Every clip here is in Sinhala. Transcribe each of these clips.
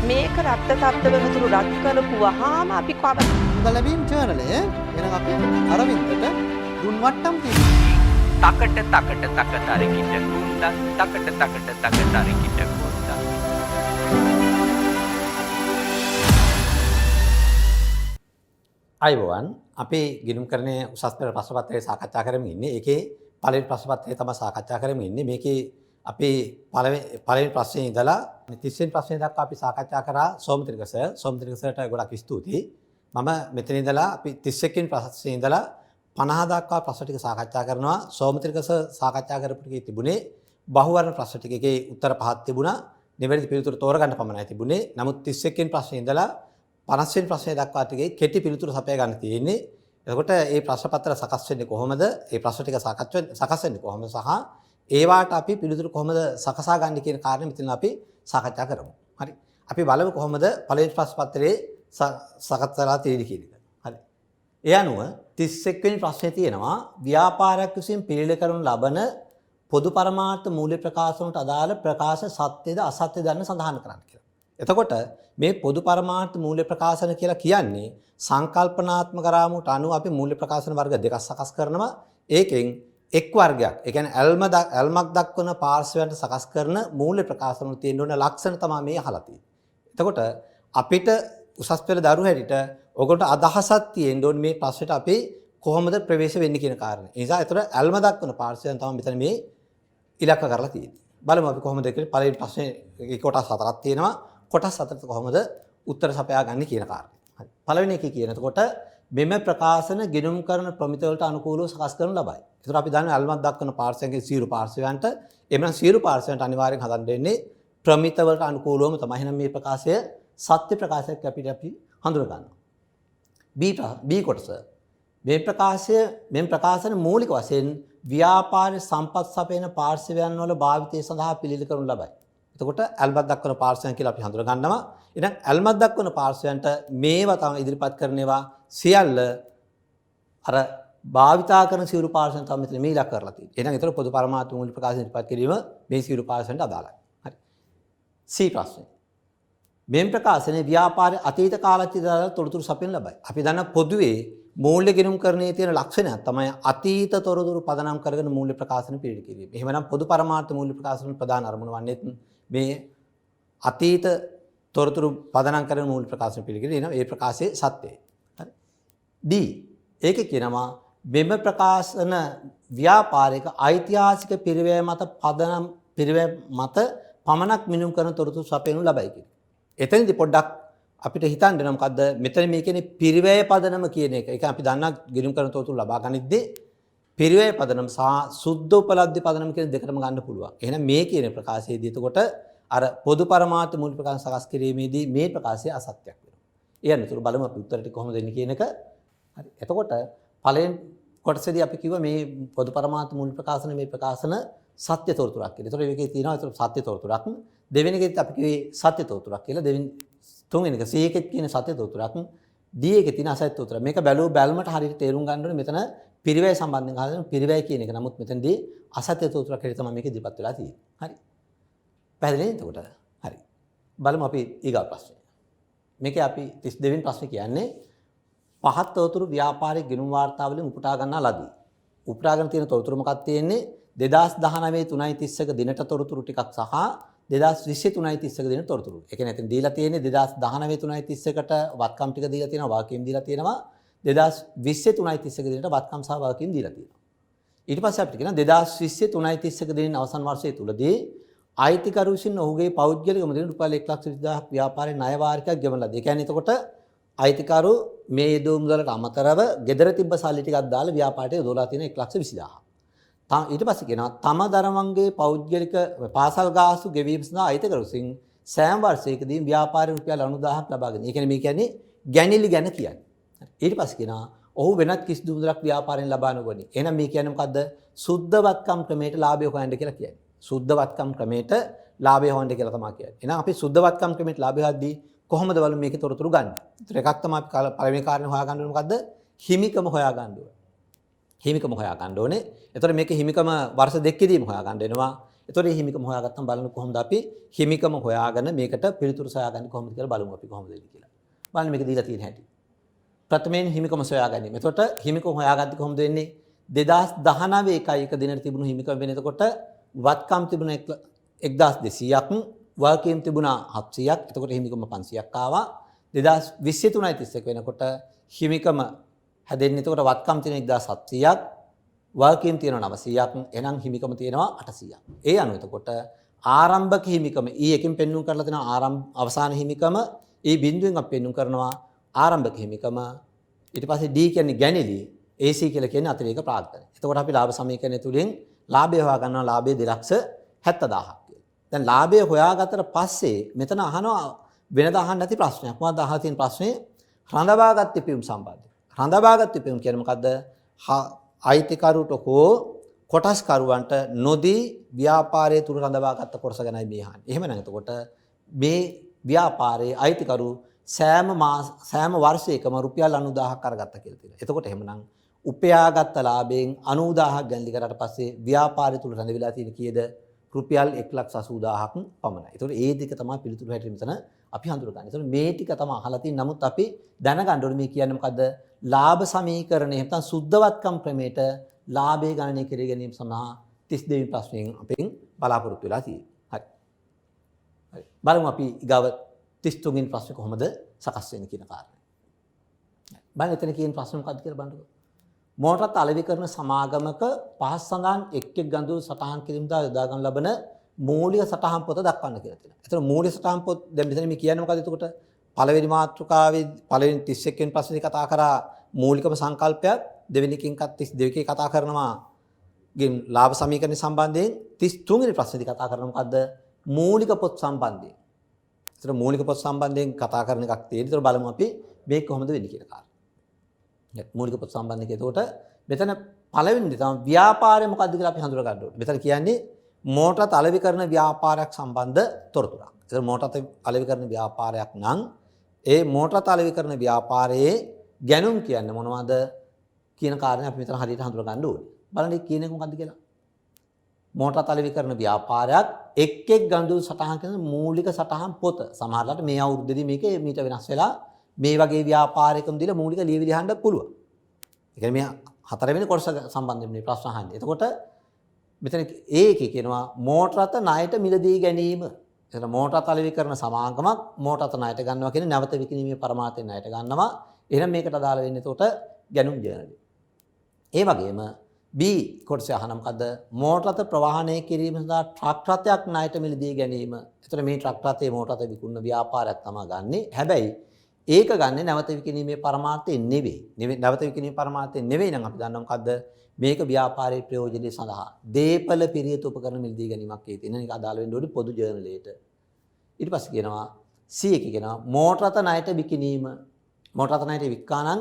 මේක රක්ත තත්ත්ව වෙනතුරු රත් කරපු වහාම අපි කව මුදලැබීම් ජර්නලය එහෙනම් අපි අරවින්දට දුන් වට්ටම් තියෙනවා. තකට තරකිට කුණ්ඩා තකට තරකිට කුණ්ඩා. අයිබෝවන් අපි ගිණුම් කරන්නේ උසස් පෙළ ප්‍රශ්න පත්‍රය සාකච්ඡා කරමින් ඉන්නේ. ඒකේ පළවෙනි ප්‍රශ්න පත්‍රය තමයි සාකච්ඡා කරමින් ඉන්නේ. මේකේ අපි පළවෙනි ප්‍රශ්නේ ඉඳලා 30 වෙනි ප්‍රශ්නේ දක්වා අපි සාකච්ඡා කරා සෝමත්‍රික සර්. සෝමත්‍රික සර්ට ගොඩක් ස්තුතියි. මම මෙතන ඉඳලා අපි 31 වෙනි ප්‍රශ්නේ ඉඳලා 50 දක්වා ප්‍රශ්න ටික සාකච්ඡා කරනවා. සෝමත්‍රික සර් සාකච්ඡා කරපු ටිකේ තිබුණේ බහුවර්ණ ප්‍රශ්න ටිකේ උත්තර පහක් තිබුණා. නිවැරදි පිළිතුරු තෝරගන්න පමණයි තිබුණේ. නමුත් 31 වෙනි ප්‍රශ්නේ ඉඳලා 50 වෙනි ප්‍රශ්නේ දක්වා ටිකේ කෙටි පිළිතුරු සපයා ගන්න තියෙන්නේ. එතකොට මේ ප්‍රශ්න පත්‍ර සකස් වෙන්නේ කොහොමද? මේ ප්‍රශ්න ටික සකස් වෙන්නේ කොහොමද? සහ ඒවාට අපි පිළිතුරු කොහොමද සකසා ගන්න කියන කාරණේ මෙතන අපි සාකච්ඡා කරමු. හරි. අපි බලමු කොහොමද පළවෙනි ප්‍රශ්න පත්‍රයේ සකස්ලා තියෙන්නේ කියන එක. හරි. ඒ අනුව 31 වෙනි ප්‍රශ්නේ තියෙනවා ව්‍යාපාරයක් විසින් පිළිල කරනු ලබන පොදු පරමාර්ථ මූල්‍ය ප්‍රකාශනට අදාළ ප්‍රකාශ සත්‍යද අසත්‍යද යන සඳහන් කරන්න කියලා. එතකොට මේ පොදු පරමාර්ථ මූල්‍ය ප්‍රකාශන කියලා කියන්නේ සංකල්පනාත්මක රාමුවට අනුව අපි මූල්‍ය ප්‍රකාශන වර්ග දෙකක් සකස් කරනවා. ඒකෙන් එක් වර්ගයක්, ඒ කියන්නේ ඇල්මක් දක්වන පාර්ශවයන්ට සකස් කරන මූල්‍ය ප්‍රකාශන වල තියෙන ලක්ෂණ තමයි මේ අහලා තියෙන්නේ. එතකොට අපිට උසස් පෙළ දරු හැටියට ඔකට අදහසක් තියෙන්න ඕනේ මේ ප්‍රශ්නෙට අපි කොහොමද ප්‍රවේශ වෙන්නේ කියන කාරණේ. ඒ නිසා ඒතර ඇල්ම දක්වන පාර්ශවයන් තමයි මෙතන මේ ඉලක්ක කරලා තියෙන්නේ. බලමු අපි කොහොමද කියලා පළවෙනි ප්‍රශ්නේ කොටස් හතරක් තියෙනවා. කොටස් හතරට කොහොමද උත්තර සපයා ගන්න කියන කාරණේ. හරි. පළවෙනි එකේ කියන එතකොට මෙම ප්‍රකාශන ගිණුම් කරන ප්‍රමිත වලට අනුකූලව සකස් කරනු ලබයි. ඒතර අපි දන්නවා අල්මත් දක්වන පාර්ශවයන්ගේ සියලු පාර්ශවයන්ට එමනම් සියලු පාර්ශවයන්ට අනිවාර්යෙන් හදන්න වෙන්නේ ප්‍රමිත වලට අනුකූලවම තමයි. එහෙනම් මේ ප්‍රකාශය සත්‍ය ප්‍රකාශයක් අපි හඳුනා ගන්නවා. B කොටස. මේ ප්‍රකාශන මූලික වශයෙන් ව්‍යාපාර සම්පත් සපයන පාර්ශවයන් වල භාවිතය සඳහා පිළිල කරනු ලබයි. එතකොට ඇල්මත් දක්වන පාර්ශවයන් කියලා අපි හඳුනා ගන්නවා. එහෙනම් ඇල්මත් දක්වන පාර්ශවයන්ට මේවා තමයි ඉදිරිපත් කරන්නේවා සියල්ල අර භාවිතා කරන සියලු පාර්ශවයන් තමයි මෙතන මේ ඉලක්ක කරලා තියෙන්නේ. එහෙනම් ඒතර පොදු පරමාර්ථ මූල්‍ය ප්‍රකාශන ඉදිරිපත් කිරීම මේ සියලු පාර්ශවයන්ට අදාළයි. හරි. C ප්‍රශ්නේ. මෙම් ප්‍රකාශනයේ ව්‍යාපාරයේ අතීත කාලච්චිතය තොරතුරු සපයන ලබයි. අපි දන්න පොදුවේ මූල්‍ය ගිණුම් කරණයේ තියෙන ලක්ෂණයක් තමයි අතීත තොරතුරු පදනම් කරගෙන මූල්‍ය ප්‍රකාශන පිළිල කිරීම. එහෙමනම් පොදු පරමාර්ථ මූල්‍ය ප්‍රකාශන ප්‍රධාන අරමුණ වන්නේ මේ අතීත තොරතුරු පදනම් කරගෙන මූල්‍ය ප්‍රකාශන පිළිල කිරීම. ඒ ප්‍රකාශයේ සත්‍යය. හරි. D. ඒකේ කියනවා මෙම ප්‍රකාශන ව්‍යාපාරික ඓතිහාසික පිරිවැය මත පමණක් මිනුම් කරන තොරතුරු සපයනු ලබයි කියලා. එතනදී පොඩ්ඩක් අපිට හිතන්න වෙනවා මොකද්ද මෙතන මේ කියන්නේ පිරිවැය පදනම කියන එක. ඒක අපි දන්නා ගිණුම් කරන තොරතුරු ලබා ගනිද්දී පිරිවැය පදනම සහ සුද්ධ උපලබ්ධි පදනම කියන දෙකටම ගන්න පුළුවන්. එහෙනම් මේ කියන ප්‍රකාශයේදී එතකොට අර පොදු පරමාර්ථ මූල්‍ය ප්‍රකාශන සකස් කිරීමේදී මේ ප්‍රකාශය අසත්‍යයක් වෙනවා. ඒ අනුතුරු බලමු අපි උත්තරට කොහොමද දෙන්නේ කියන එක. හරි. එතකොට පළවෙනි කොටසේදී අපි කිව්වා මේ පොදු පරමාර්ථ මූල්‍ය ප්‍රකාශන මේ ප්‍රකාශන සත්‍ය තොරතුරක් කියලා. ඒතකොට මේකේ තියෙනවා ඒතකොට සත්‍ය තොරතුරක්. දෙවෙනි එකෙත් අපි කිව්වේ සත්‍ය තොරතුරක් කියලා. තුන්වෙනි එක C එකෙත් කියන සත්‍ය තොරතුරක්. D එකේ තියෙන අසත්‍ය තොරතුරක්. මේක බැලුවට හරියට තේරුම් ගන්න ඕනේ මෙතන පිරිවැය සම්බන්ධයෙන් අහන පිරිවැය කියන එක. නමුත් මෙතනදී අසත්‍ය තොරතුරක් හැටියට තමයි මේක ඉදිරිපත් වෙලා තියෙන්නේ. හරි. පැහැදිලිද එතකොට? හරි. බලමු අපි ඊගා ප්‍රශ්නේ. මේකේ අපි 32 වෙනි ප්‍රශ්නේ කියන්නේ පහත් තොරතුරු ව්‍යාපාරික ගිණුම් වාර්තාවලින් උපුටා ගන්නා ලදී. උපුටාගෙන තියෙන තොරතුරු මොකක්ද තියෙන්නේ? 2019 3:30ක දිනට තොරතුරු ටිකක් සහ 2020 3:30ක දින තොරතුරු. ඒ කියන්නේ එතන දීලා තියෙන්නේ 2019 3:30කට වත්කම් ටික දීලා තියෙනවා, වාක්‍යම් දීලා තියෙනවා. 2020 3:30ක දිනට වත්කම් සහ වාක්‍යම් දීලා තියෙනවා. ඊට පස්සේ අපිට කියනවා 2020 3:30ක දින අවසන් වර්ෂය තුලදී අයිතිකරු විසින් ඔහුගේ පෞද්ගලික මුදලින් රුපියල් 1,20,000ක් ව්‍යාපාරයේ ණය වාරිකයක් ගෙවන ලදී. ඒ කියන්නේ එතකොට අයිතිකරු මේ යෙදුම් මුදලට අමතරව ගෙදර තිබ්බ සල්ලි ටිකක් දාලා ව්‍යාපාරයට යොදලා තියෙන 1,20,000. ඊට පස්සේ කියනවා තම දරුවන්ගේ පෞද්ගලික පාසල් ගාස්තු ගෙවීම සඳහා අයිතිකරු විසින් සෑම වර්ෂයකදී ව්‍යාපාරයෙන් රුපියල් 90,000ක් ලබාගෙන. ඒ කියන්නේ මේ කියන්නේ ගැණිලි ගැන කියන්නේ. ඊට පස්සේ කියනවා ඔහු වෙනත් කිසිදු මුදලක් ව්‍යාපාරයෙන් ලබා නොගනි. එහෙනම් මේ කියන්නේ මොකද්ද? සුද්ධවත්කම් ක්‍රමයට ලාභය හොයන්න කියලා කියන්නේ. සුද්ධවත්කම් ක්‍රමයට ලාභය හොයන්න කියලා තමයි කියන්නේ. එහෙනම් අපි සුද්ධවත්කම් ක්‍රමයට ලාභය හොයද්දී කොහොමද බලමු මේකේ තොරතුරු ගන්න. ඒතර එකක් තමයි අපි පළවෙනි කාරණේ හොයාගන්න ඕනේ මොකද්ද? හිමිකම හොයාගන්න ඕනේ. හිමිකම හොයාගන්න ඕනේ. ඒතර මේකේ හිමිකම වර්ෂ දෙකකදීම හොයාගන්න වෙනවා. ඒතකොට මේ හිමිකම හොයාගත්තම බලන්න කොහොමද අපි හිමිකම හොයාගෙන මේකට පිළිතුරු සොයාගන්නේ කොහොමද කියලා බලමු අපි කොහොමද වෙන්නේ කියලා. බලන්න මේක දීලා තියෙන හැටි. ප්‍රථමයෙන් හිමිකම සොයා ගැනීම. එතකොට හිමිකම හොයාගත්තේ කොහොමද වෙන්නේ? 2019 එකයි එක දිනට තිබුණු හිමිකම වෙන. එතකොට වත්කම් තිබුණ 1200ක්, වගකීම් තිබුණා 700ක්. එතකොට හිමිකම 500ක් ආවා. 2023යි 31 වෙනකොට හිමිකම හැදෙන්නේ. එතකොට වත්කම් තියෙන 1700ක්, වගකීම් තියෙනවා 900ක්. එහෙනම් හිමිකම තියෙනවා 800ක්. ඒ අනුව එතකොට ආරම්භක හිමිකම එකකින් පෙන්වුම් කරලා තියෙනවා අවසාන හිමිකම බිඳුවෙන් අපි පෙන්වුම් කරනවා ආරම්භක හිමිකම. ඊට පස්සේ D කියන්නේ ගැණිලි, AC කියලා කියන්නේ අතිරේක ප්‍රාග්ධනය. එතකොට අපි ලාභ සමීකරණය තුලින් ලාභය හොයා ගන්නවා. ලාභය 270000ක් කියලා. දැන් ලාභය හොයාගත්තට පස්සේ මෙතන අහනවා වෙනදා අහන්න නැති ප්‍රශ්නයක්. මොකක්ද අහලා තියෙන ප්‍රශ්නේ? රඳවාගත් ඉපයුම් සම්බන්ධයි. රඳවාගත් ඉපයුම් කියන්නේ මොකද්ද? අයිතිකරුට හෝ කොටස්කරුවන්ට නොදී ව්‍යාපාරයේ තුල රඳවාගත් කොටස ගැනයි මේ අහන්නේ. එහෙමනම් එතකොට මේ ව්‍යාපාරයේ අයිතිකරු සෑම වර්ෂයකම රුපියල් 90000ක් අරගත්තා කියලා තියෙනවා. එතකොට එහෙමනම් උපයාගත් ලාභයෙන් 90000ක් ගණන් කරාට පස්සේ ව්‍යාපාරය තුල රැඳවිලා තියෙන කීයද? රුපියල් 1,80,000ක් පමණයි. එතකොට ඒ දෙක තමයි පිළිතුරු හැටියට මෙතන අපි හඳුනගන්නේ. එතකොට මේ ටික තමයි අහලා තියෙන්නේ. නමුත් අපි දැනගන්න ඕනේ මේ කියන්නේ මොකද්ද? ලාභ සමීකරණය නැත්නම් සුද්ධවත්කම් ක්‍රමයට ලාභය ගණනය කර ගැනීම සඳහා 32 වෙනි ප්‍රශ්නයෙන් අපෙන් බලාපොරොත්තු වෙලා තියෙනවා. හරි. බලමු අපි ඊගව 33 වෙනි ප්‍රශ්නේ කොහොමද සකස් වෙන්නේ කියන කාරණය. බලන්න එතන කියන ප්‍රශ්න මොකක්ද කියලා බලන්නකෝ. මෝටරත් අලෙවි කරන සමාගමක පහස් සඳහන් එක් ගඳුළු සටහන් කිරීම දා යොදා ගන්න ලබන මූලික සටහන් පොත දක්වන්න කියලා තියෙනවා. එතන මූලික සටහන් පොත් දැන් මෙතන මේ කියන්නේ මොකද්ද එතකොට? පළවෙනි මාතෘකාවේ පළවෙනි 31 වෙනි ප්‍රශ්නේ කතා කරා මූලිකම සංකල්පයක්, දෙවෙනි එකකින් 32 එකේ කතා කරනවා ලාභ සමීකරණ සම්බන්ධයෙන්, 33 වෙනි ප්‍රශ්නේදී කතා කරනවා මොකද්ද? මූලික පොත් සම්බන්ධයෙන්. ඒතර මූලික පොත් සම්බන්ධයෙන් කතා කරන එකක් තියෙනවා. ඒතර බලමු අපි මේක කොහොමද වෙන්නේ කියලා කාරණා. මූලික පොත් සම්බන්ධයෙන් එතකොට මෙතන පළවෙනි දේ තමයි ව්‍යාපාරය මොකද්ද කියලා අපි හඳුනා ගන්න ඕනේ. මෙතන කියන්නේ මෝටරත් අලෙවි කරන ව්‍යාපාරයක් සම්බන්ධ තොරතුරක්. ඒතර මෝටරත් අලෙවි කරන ව්‍යාපාරයක් නම් ඒ මෝටරත් අලෙවි කරන ව්‍යාපාරයේ ගැනුම් කියන්නේ මොනවද කියන කාරණේ අපි මෙතන හරියට හඳුනා ගන්න ඕනේ. බලන්න කියන්නේ මොකද්ද කියලා. මෝටරත් අලෙවි කරන ව්‍යාපාරයක් එක් ගඳුළු සටහන් කරන මූලික සටහන් පොත. සමහරවිට මේ අවුරුද්දේදී මේක මීට වෙනස් වෙලා මේ වගේ ව්‍යාපාරයකම දීලා මූලික ලියවිලි අහන්න පුළුවන්. ඒ කියන්නේ මේ හතරවෙනි කොටස සම්බන්ධයෙන් මේ ප්‍රශ්න අහන්නේ. එතකොට මෙතන ඒකේ කියනවා මෝටරත් ණයට මිලදී ගැනීම. එතන මෝටරත් අලෙවි කරන සමාගමක් මෝටරත් ණයට ගන්නවා කියන්නේ නැවත විකිණීමේ පරමාර්ථයෙන් ණයට ගන්නවා. එහෙනම් මේකට අදාළ වෙන්නේ එතකොට ගැනුම් ජර්නල්. ඒ වගේම B කොටස අහන මොකද්ද? මෝටරත් ප්‍රවාහනය කිරීම සඳහා ට්‍රක් රථයක් ණයට මිලදී ගැනීම. එතන මේ ට්‍රක් රථයේ මෝටරත් විකුණන ව්‍යාපාරයක් තමයි ගන්නෙ. හැබැයි ඒක ගන්නේ නැවත විකිණීමේ පරමාර්ථයෙන් නෙවෙයි. නැවත විකිණීමේ පරමාර්ථයෙන් නෙවෙයි නම් අපි දන්නවා මොකද්ද? මේක ව්‍යාපාරයේ ප්‍රයෝජනෙ සඳහා දීපල පිරියත උපකරණ මිලදී ගැනීමක් ඒ තියෙන එක අදාළ වෙන්න ඕනේ පොදු ජර්නලයට. ඊට පස්සේ කියනවා C එකේ කියනවා මෝටරත් ණයට විකිණීම. මෝටරත් ණයට වික්කානම්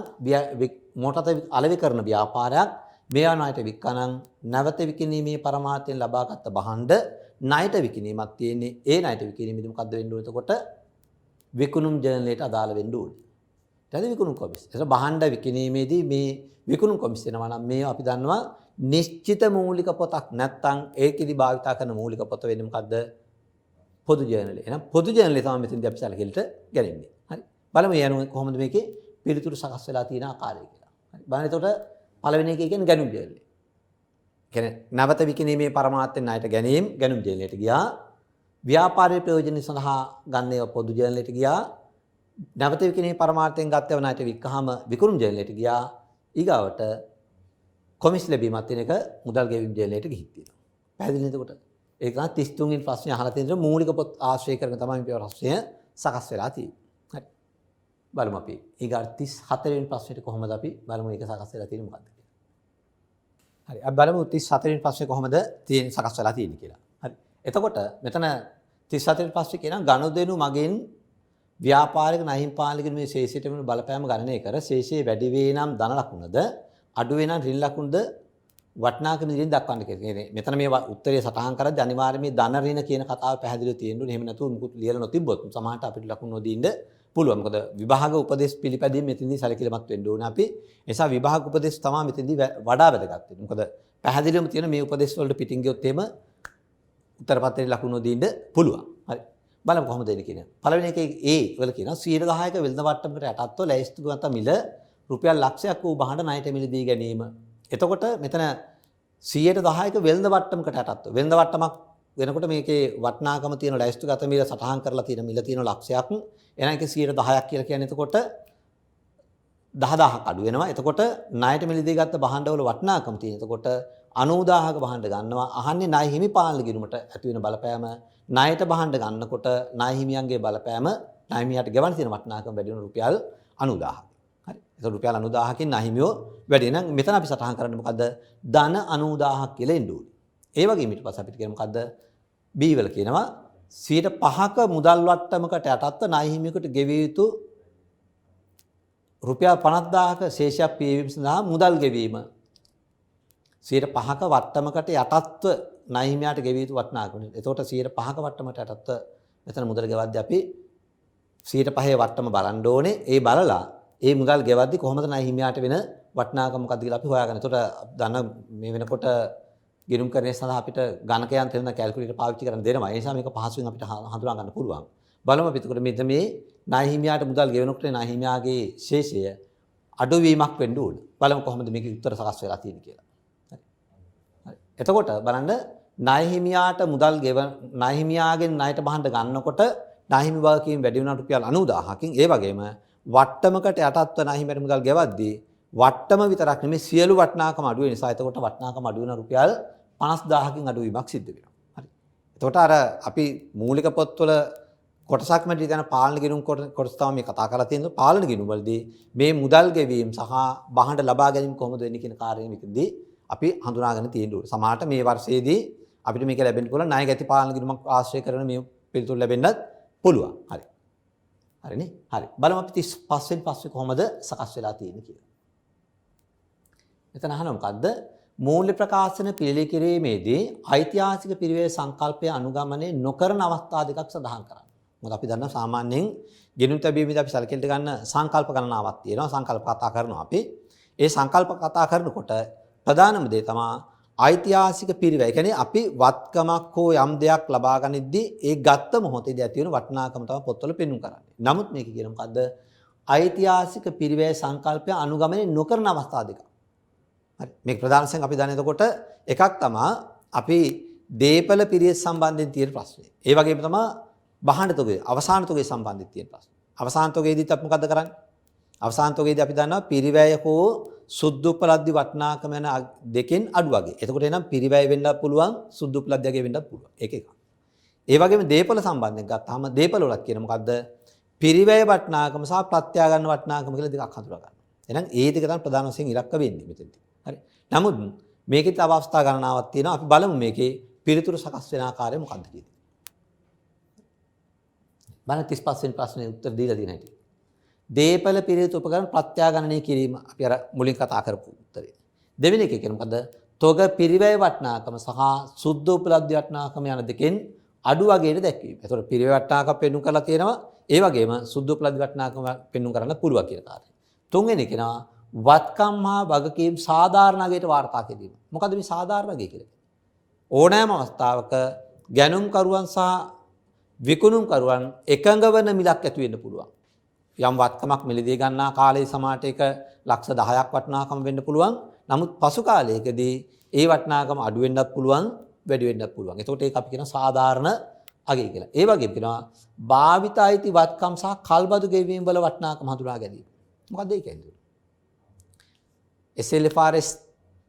මෝටරත් අලෙවි කරන ව්‍යාපාරයක් මේවා ණයට වික්කානම් නැවත විකිණීමේ පරමාර්ථයෙන් ලබාගත් භාණ්ඩ ණයට විකිණීමක් තියෙන්නේ. ඒ ණයට විකිණීමේදී මොකද්ද වෙන්න ඕනේ එතකොට? විකුණුම් ජර්නලයට අදාළ වෙන්න ඕනේ. ඊට විකුණුම් කොමිස්. ඒක භාණ්ඩ විකිණීමේදී මේ විකුණුම් කොමිස් වෙනවා නම් මේ අපි දන්නවා නිශ්චිත මූලික පොතක් නැත්නම් ඒකෙදි භාවිතා කරන මූලික පොත වෙන්නේ මොකද්ද? පොදු ජර්නලය. එහෙනම් පොදු ජර්නලය තමයි මෙතනදී අපි සැලකිලිට ගන්නේ. හරි. බලමු යනු කොහොමද මේකේ පිළිතුරු සකස් වෙලා තියෙන ආකාරය කියලා. හරි. බලන්න එතකොට පළවෙනි එක කියන්නේ ගැනුම් ජර්නලය. කියන්නේ නැවත විකිණීමේ පරමාර්ථයෙන් ණයට ගැනීම ගැනුම් ජර්නලයට ගියා. ව්‍යාපාරයේ ප්‍රයෝජන සඳහා ගන්න ඒවා පොදු ජර්නලයට ගියා. නැවත විකිණීමේ පරමාර්ථයෙන් ගත්තව ණයට වික්කහම විකුණුම් ජර්නලයට ගියා. ඊගාවට කොමිස් ලැබීමත් වෙන එක මුදල් ගෙවීම් ජර්නලයට ගිහින් තියෙනවා. පැහැදිලිද එතකොට? ඒක තමයි 33 වෙනි ප්‍රශ්නේ අහලා තියෙන මූලික පොත් ආශ්‍රය කරගෙන තමයි මේ ප්‍රශ්නය සකස් වෙලා තියෙන්නේ. හරි. බලමු අපි ඊගාට 34 වෙනි ප්‍රශ්නෙට කොහොමද අපි බලමු ඒක සකස් වෙලා තියෙන්නේ මොකක්ද කියලා. හරි. අපි බලමු 34 වෙනි ප්‍රශ්නේ කොහොමද තියෙන්නේ සකස් වෙලා තියෙන්නේ කියලා. හරි. එතකොට මෙතන 34 වෙනි ප්‍රශ්නේ කියනවා ගනුදෙනු මගින් ව්‍යාපාරික නයිම් පාලනයකින් මේ ශේෂයට වෙන බලපෑම ගණනය කර ශේෂයේ වැඩි වේ නම් ධන ලකුණද අඩු වේ නම් ඍණ ලකුණද වටිනාකම විදිහින් දක්වන්න කියලා. මෙතන මේ උත්තරය සටහන් කරද්දී අනිවාර්යයෙන් මේ ධන ඍණ කියන කතාව පැහැදිලිව තියෙන්න ඕනේ. එහෙම නැතුව මුකුත් ලියලා නොතිබ්බොත් සමහරට අපිට ලකුණු නොදීන්න පුළුවන්. මොකද විභාග උපදේශ පිළිපැදීම මෙතනදී සැලකිලිමත් වෙන්න ඕනේ අපි. ඒ නිසා විභාග උපදේශ තමයි මෙතනදී වඩා වැදගත් වෙන්නේ. මොකද පැහැදිලිවම තියෙන මේ උපදේශ වලට පිටින් ගියොත් එහෙම උත්තර පත්‍රයේ ලකුණු දෙන්න පුළුවන්. හරි. බලමු කොහොමද දෙන්නේ කියන. පළවෙනි එකේ A වල කියනවා 10%ක වෙළඳ වට්ටමකට යටත්ව ලැයිස්තුගත මිල රුපියල් ලක්ෂයක් වූ භාණ්ඩ ණයට මිලදී ගැනීම. එතකොට මෙතන 10%ක වෙළඳ වට්ටමකට යටත්ව වෙළඳ වට්ටමක් වෙනකොට මේකේ වටිනාකම තියෙන ලැයිස්තුගත මිල සටහන් කරලා තියෙන මිල තියෙන ලක්ෂයක්. එහෙනම් ඒකේ 10%ක් කියලා කියන්නේ එතකොට 10000ක් අඩු වෙනවා. එතකොට ණයට මිලදී ගත්ත භාණ්ඩවල වටිනාකම තියෙන. එතකොට 90000ක භාණ්ඩ ගන්නවා. අහන්නේ ණය හිමි පාලන ගිණුමට ඇති වෙන බලපෑම ණයට භාණ්ඩ ගන්නකොට ණය හිමියන්ගේ බලපෑම ණය හිමියාට ගෙවන්න තියෙන වටිනාකම වැඩි වෙන රුපියල් 90000ක්. හරි. එතකොට රුපියල් 90000කින් ණය හිමියෝ වැඩි. එහෙනම් මෙතන අපි සටහන් කරන්නේ මොකද්ද? ධන 90000ක් කියලා එන්න ඕනේ. ඒ වගේම ඊට පස්සේ අපිට කියන්නේ මොකද්ද? B වල කියනවා 5%ක මුදල් වට්ටමකට යටත්ව ණය හිමියෙකුට ගෙවිය යුතු රුපියල් 50000ක ශේෂයක් පියවීම සඳහා මුදල් ගෙවීම 5%ක වට්ටමකට යටත්ව ණය හිමියාට ගෙවිය යුතු වටිනාකම. එතකොට 5%ක වට්ටමකට යටත්ව මෙතන මුදල් ගෙවද්දී අපි 5% වට්ටම බලන්න ඕනේ. ඒ බලලා ඒ මුදල් ගෙවද්දී කොහොමද ණය හිමියාට වෙන වටිනාකම මොකක්ද කියලා අපි හොයාගන්න. එතකොට දන්න මේ වෙනකොට ගිණුම් කරන්නේ සඳහා අපිට ගණකයන් තෙරෙන කැල්කියුලේටර් පාවිච්චි කරන්න දෙනවා. ඒ නිසා මේක පහසුවෙන් අපිට හඳුනා ගන්න පුළුවන්. බලමු අපි එතකොට මෙතන මේ ණය හිමියාට මුදල් ගෙවනකොට ණය හිමියාගේ ශේෂය අඩුවීමක් වෙන්න ඕන. බලමු කොහොමද මේකේ උත්තර සකස් වෙලා තියෙන්නේ කියලා. හරි. එතකොට බලන්න ණය හිමියාට මුදල් ගෙවන ණය හිමියාගෙන් ණයට භාණ්ඩ ගන්නකොට ණය හිමි වගකීම් වැඩි වෙනවා රුපියල් 90000කින්. ඒ වගේම වට්ටමකට යටත්ව ණය හිමියට මුදල් ගෙවද්දී වට්ටම විතරක් නෙමෙයි සියලු වටිනාකම අඩු වෙන නිසා එතකොට වටිනාකම අඩු වෙන රුපියල් 50000කින් අඩුවීමක් සිද්ධ වෙනවා. හරි. එතකොට අර අපි මූලික පොත්වල කොටසක් මැදදී යන පාලන ගිණුම් කොටස තමයි මේ කතා කරලා තියෙන්නේ. පාලන ගිණුම් වලදී මේ මුදල් ගෙවීම සහ භාණ්ඩ ලබා ගැනීම කොහොමද වෙන්නේ කියන කාර්යය මේකදී අපි හඳුනාගෙන තියෙන්න ඕනේ. සමහරට මේ වර්ෂයේදී අපිට මේක ලැබෙන්න පුළුවන් ණය ගැති පාලන ගිණුමක් ආශ්‍රය කරන මේ පිළිතුරු ලැබෙන්නත් පුළුවන්. හරි. හරිනේ? හරි. බලමු අපි 35 වෙනි පස්සේ කොහොමද සකස් වෙලා තියෙන්නේ කියලා. එතන අහන මොකද්ද? මූල්‍ය ප්‍රකාශන පිළිලි කිරීමේදී ඓතිහාසික පිරිවේ සංකල්පය අනුගමනය නොකරන අවස්ථා දෙකක් සඳහන් කරන්න. මොකද අපි දන්නවා සාමාන්‍යයෙන් ගෙනුම් තැබීමේදී අපි සැලකිලිට ගන්න සංකල්ප ගණනාවක් තියෙනවා. සංකල්ප කතා කරනවා අපි. ඒ සංකල්ප කතා කරනකොට ප්‍රධානම දේ තමයි ඓතිහාසික පිරිවැය. කියන්නේ අපි වත්කමක් හෝ යම් දෙයක් ලබා ගනිද්දී ඒ ගත්ත මොහොතේදී ඇති වෙන වටිනාකම තමයි පොත්වල පෙන්වු කරන්නේ. නමුත් මේක කියන මොකද්ද? ඓතිහාසික පිරිවැය සංකල්පය අනුගමනය නොකරන අවස්ථා දෙකක්. හරි. මේක ප්‍රධාන වශයෙන් අපි දන්නේ එතකොට එකක් තමයි අපි දීපල පිරිවෙස් සම්බන්ධයෙන් තියෙන ප්‍රශ්නේ. ඒ වගේම තමයි භාණ්ඩ තොගේ අවසාන තොගේ සම්බන්ධයෙන් තියෙන ප්‍රශ්න. අවසාන තොගේදීත් අපි මොකද්ද කරන්නේ? අවසාන තොගේදී අපි දන්නවා පිරිවැය හෝ සුද්ධ උපලබ්ධි වටිනාකම යන දෙකෙන් අඩු වගේ. එතකොට එනම් පිරිවැය වෙන්නත් පුළුවන් සුද්ධ උපලබ්ධියගේ වෙන්නත් පුළුවන්. ඒක එකක්. ඒ වගේම දීපල සම්බන්ධයෙන් ගත්තාම දීපල වලත් කියන මොකද්ද? පිරිවැය වටිනාකම සහ ප්‍රත්‍යා ගන්න වටිනාකම කියලා දෙකක් හඳුනා ගන්න. එහෙනම් ඒ දෙක තමයි ප්‍රධාන වශයෙන් ඉලක්ක වෙන්නේ මෙතනදී. හරි. නමුත් මේකේ තව අවස්ථා ගණනාවක් තියෙනවා. අපි බලමු මේකේ පිළිතුරු සකස් වෙන ආකාරය මොකක්ද කියලා. බලන්න 35 වෙනි ප්‍රශ්නේ උත්තර දීලා තියෙන හැටි. දීපල පිරිවෙත් උපකරණ ප්‍රත්‍යාගණනය කිරීම අපි අර මුලින් කතා කරපු උත්තරේ. දෙවෙනි එක කියන්නේ මොකද්ද? තොග පිරිවැය වටිනාකම සහ සුද්ධ උපලබ්ධි වටිනාකම යන දෙකෙන් අඩු වගේට දැක්වීම. ඒතකොට පිරිවැය වටිනාකම පෙන්වු කරලා තියෙනවා. ඒ වගේම සුද්ධ උපලබ්ධි වටිනාකම පෙන්වු කරන්න පුළුවන් කියන කාර්යය. තුන්වෙනි එක නා වත්කම් හා වගකීම් සාධාරණ අගයට වාර්තා කිරීම. මොකද මේ සාධාරණ අගය කියලා? ඕනෑම අවස්ථාවක ගැනුම් කරුවන් සහ විකුණුම් කරුවන් එකඟ වන මිලක් ඇති වෙන්න පුළුවන්. යම් වත්කමක් මිලදී ගන්නා කාලයේ සමාට එක ලක්ෂ 10ක් වටිනාකම වෙන්න පුළුවන්. නමුත් පසු කාලයකදී ඒ වටිනාකම අඩු වෙන්නත් පුළුවන්, වැඩි වෙන්නත් පුළුවන්. එතකොට ඒක අපි කියන සාධාරණ අගය කියලා. ඒ වගේම කියනවා භාවිත අයිති වත්කම් සහ කල්බදු ගෙවීම් වල වටිනාකම හඳුනා ගැනීම. මොකක්ද ඒ කියන්නේ? SLFRS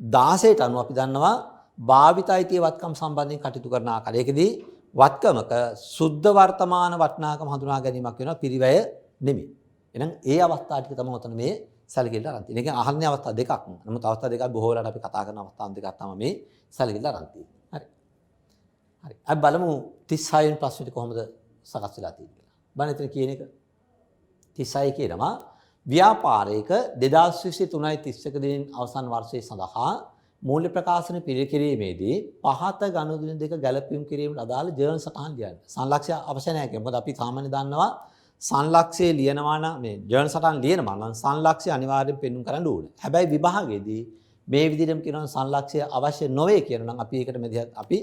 16ට අනුව අපි දන්නවා භාවිත අයිති වත්කම් සම්බන්ධයෙන් කටයුතු කරන ආකාරය. ඒකෙදී වත්කමක සුද්ධ වර්තමාන වටිනාකම හඳුනා ගැනීමක් වෙනවා, පිරිවැය නෙමෙයි. එහෙනම් ඒ අවස්ථා ටික තමයි උතන මේ සැලකිල්ල අරන් තියෙන්නේ. ඒ කියන්නේ අහන්නේ අවස්ථා දෙකක්. නමුත් අවස්ථා දෙකක් බොහෝ වෙලාවට අපි කතා කරන අවස්ථා දෙකක් තමයි මේ සැලකිල්ල අරන් තියෙන්නේ. හරි. හරි. අපි බලමු 36 වෙනි ප්‍රශ්නෙට කොහොමද සකස් වෙලා තියෙන්නේ කියලා. බලන්න එතන කියන එක 36 කියනවා ව්‍යාපාරයක 2023 දින අවසන් වර්ෂයේ සඳහා මූල්‍ය ප්‍රකාශන පිළිකිරීමේදී පහත ගනුදෙනු දෙක ගැළපීම් කිරීමට අදාළ ජර්නල් සටහන් ලියන්න. සංලක්ෂය අවශ්‍ය නැහැ කියන්නේ. මොකද අපි සාමාන්‍ය දන්නවා සංලක්ෂයේ ලියනවා නම් මේ ජර්නල් සටහන් ලියනවා නම් සංලක්ෂය අනිවාර්යෙන් පෙන්වන්න කරන්න ඕනේ. හැබැයි විභාගයේදී මේ විදිහටම කියනවා සංලක්ෂය අවශ්‍ය නොවේ කියනවා නම් අපි ඒකට මෙදිහත් අපි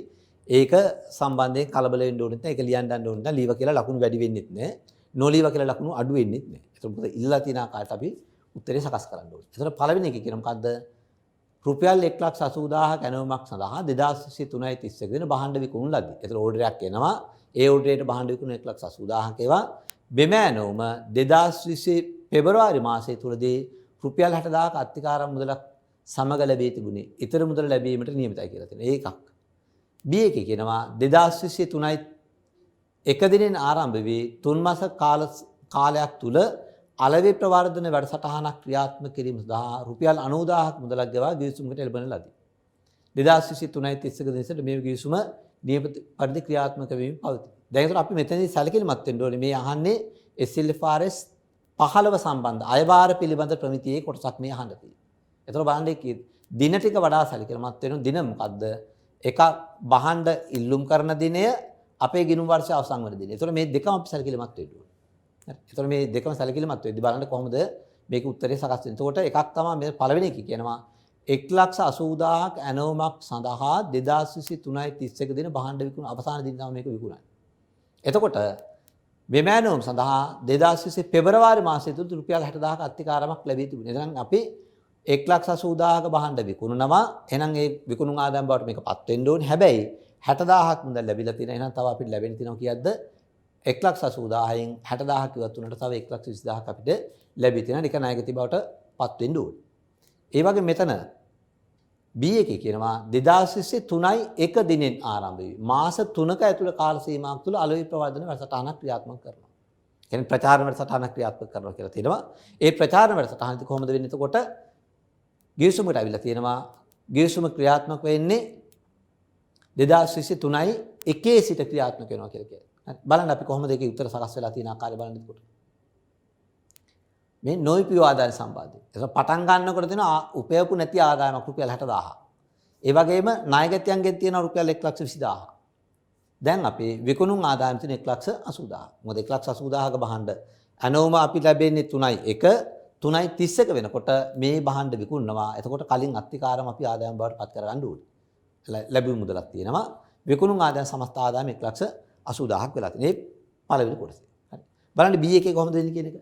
ඒක සම්බන්ධයෙන් කලබල වෙන්න ඕනෙත් නැහැ. ඒක ලියන්න යන්න ඕනෙත් නැහැ. ලීව කියලා ලකුණු වැඩි වෙන්නෙත් නැහැ. නොලීව කියලා ලකුණු අඩු වෙන්නෙත් නැහැ. ඒක මොකද ඉල්ලලා තියෙන ආකාරයට අපි උත්තරේ සකස් කරන්න ඕනේ. ඒතර පළවෙනි එක කියන මොකද්ද? රුපියල් 1,80,000ක ඇනවුමක් සඳහා 2023 දින භාණ්ඩ විකුණු ලදී. ඒතර ඕඩරයක් එනවා. ඒ ඕඩරේට භාණ්ඩ විකුණු 1,80,000ක ඒවා බෙම ඇනවුම 2020 පෙබරවාරි මාසයේ තුලදී රුපියල් 60,000ක අත්තිකාරම් මුදලක් සමග ලැබී තිබුණේ. ඊතර මුදල ලැබීමට නියමිතයි කියලා තියෙනවා. ඒකක්. B එකේ කියනවා 2023යි එක දිනෙන් ආරම්භ වී 3 මාස කාලයක් තුල අලෙවි ප්‍රවර්ධන වැඩසටහනක් ක්‍රියාත්මක කිරීම සඳහා රුපියල් 90,000ක් මුදලක් ගෙවා ගිවිසුමකට එළඹෙන ලදී. 2023යි 31 දිනට මේ ගිවිසුම නියමිත පරිදි ක්‍රියාත්මක වෙමින් පවතී. දැන් ඒතර අපි මෙතනදී සැලකිලිමත් වෙන්න ඕනේ. මේ අහන්නේ SLFRS 15 සම්බන්ධ අයභාර පිළිබඳ ප්‍රමිතියේ කොටසක් මේ අහන්න තියෙනවා. ඒතර බලන්න දින ටික වඩා සැලකිලිමත් වෙන දින මොකද්ද? එක භාණ්ඩ ඉල්ලුම් කරන දිනය අපේ ගිණුම් වර්ෂය අවසන් වෙන දිනය. ඒතර මේ දෙකම අපි සැලකිලිමත් වෙන්න ඕනේ. හරි. ඒතර මේ දෙකම සැලකිලිමත් වෙද්දී බලන්න කොහොමද මේක උත්තරේ සකස් වෙන්නේ. එතකොට එකක් තමයි මේ පළවෙනි එක කියනවා 1,80,000ක් ඇනවුමක් සඳහා 2023 දින භාණ්ඩ විකුණු අවසාන දින තමයි මේක විකුණන්නේ. එතකොට මෙම ඇනවුම් සඳහා 2020 පෙබරවාරි මාසයේ තුල රුපියල් 60,000ක අත්තිකාරමක් ලැබී තිබුණේ. එහෙනම් අපි 1,80,000ක භාණ්ඩ විකුණනවා. එහෙනම් ඒ විකුණුම් ආදායම් බවට මේකපත් වෙන්න ඕනේ. හැබැයි 60,000ක් මුදල් ලැබිලා තියෙනවා. එහෙනම් තව අපිට ලැබෙන්න තියෙනවා කීයක්ද? 1,80,000න් 60,000ක් ඉවත් වුණාට තව 1,20,000ක් අපිට ලැබී තියෙනවා. ඒක ණයගති බවට පත් වෙන්න ඕනේ. ඒ වගේ මෙතන B එකේ කියනවා 2023යි එක දිනෙන් ආරම්භ වී මාස 3ක ඇතුළත කාල සීමාවක් තුළ අලෙවි ප්‍රවර්ධන වැඩසටහනක් ක්‍රියාත්මක කරනවා. කියන්නේ ප්‍රචාරණ වැඩසටහනක් ක්‍රියාත්මක කරනවා කියලා තියෙනවා. ඒ ප්‍රචාරණ වැඩසටහනදී කොහොමද වෙන්නේ? එතකොට ගිවිසුමකට අවිලා තියෙනවා. ගිවිසුම ක්‍රියාත්මක වෙන්නේ 2023යි එකේ සිට ක්‍රියාත්මක වෙනවා කියලා කියනවා. බලන්න අපි කොහොමද ඒකේ උත්තර සකස් වෙලා තියෙන ආකාරය බලන්න එතකොට. මේ නොයිපියෝ ආදාය සම්බන්ධය. ඒක පටන් ගන්නකොට තියෙන උපයපු නැති ආදායමක් රුපියල් 60,000. ඒ වගේම ණයගැතියන්ගෙන් තියෙන රුපියල් 1,20,000. දැන් අපි විකුණුම් ආදායම් තියෙන 1,80,000. මොකද 1,80,000ක භාණ්ඩ ඇනෝම අපි ලැබෙන්නේ 3යි 1 3යි 31 වෙනකොට මේ භාණ්ඩ විකුණනවා. එතකොට කලින් අත්තිකාරම අපි ආදායම් බවට පත් කරගන්න ඕනේ. ලැබුණු මුදලක් තියෙනවා. විකුණුම් ආදායම් සමස්ත ආදායම 1,80,000ක් වෙලා තියෙනවා. මේ පළවෙනි කොටසේ. හරි. බලන්න B එකේ කොහොමද වෙන්නේ කියන එක.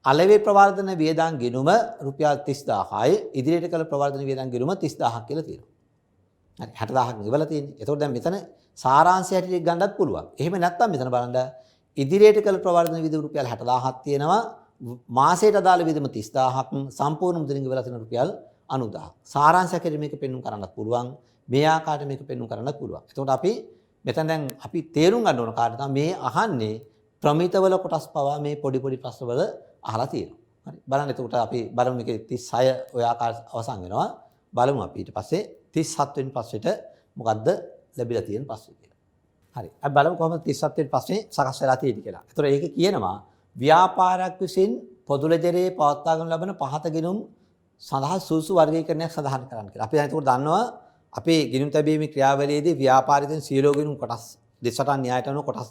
අලෙවි ප්‍රවර්ධන වියදම් ගිණුම රුපියල් 30,000යි ඉදිරියට කළ ප්‍රවර්ධන වියදම් ගිණුම 30,000ක් කියලා තියෙනවා. හරි 60,000ක් ඉවලා තියෙන්නේ. එතකොට දැන් මෙතන සාරාංශය හැටියට ගන්නත් පුළුවන්. එහෙම නැත්නම් මෙතන බලන්න ඉදිරියට කළ ප්‍රවර්ධන වියදම් රුපියල් 60,000ක් තියෙනවා. මාසයට අදාළ වියදම 30,000ක් සම්පූර්ණ මුදලින් ඉවලා තියෙන රුපියල් 90,000ක්. සාරාංශයක් හැටියට මේක පෙන්වන්න කරන්නත් පුළුවන්. මේ ආකාරයට මේක පෙන්වන්න කරන්නත් පුළුවන්. එතකොට අපි මෙතන දැන් අපි තේරුම් ගන්න ඕන කාරණා තමයි මේ අහන්නේ ප්‍රමිතවල කොටස් පවා මේ පොඩි ප්‍රශ්නවල අහලා තියෙනවා. හරි. බලන්න එතකොට අපි බලමු මේකේ 36 ඔය ආකාර අවසන් වෙනවා. බලමු අපි ඊට පස්සේ 37 වෙනි ප්‍රශ්නෙට මොකද්ද ලැබිලා තියෙන ප්‍රශ්නේ කියලා. හරි. අපි බලමු කොහොමද 37 වෙනි ප්‍රශ්නේ සකස් වෙලා තියෙන්නේ කියලා. එතකොට ඒක කියනවා ව්‍යාපාරයක් විසින් පොදු ලෙජරේ පවත්වාගෙන ලබන පහත ගිණුම් සඳහා සුසු වර්ගීකරණයක් සඳහන් කරන්න කියලා. අපි දැන් එතකොට දන්නවා අපේ ගිණුම් තැබීමේ ක්‍රියාවලියේදී ව්‍යාපාරිකයන් සියලෝ ගිණුම් කොටස් දෙසටන් න්‍යායට අනුව කොටස්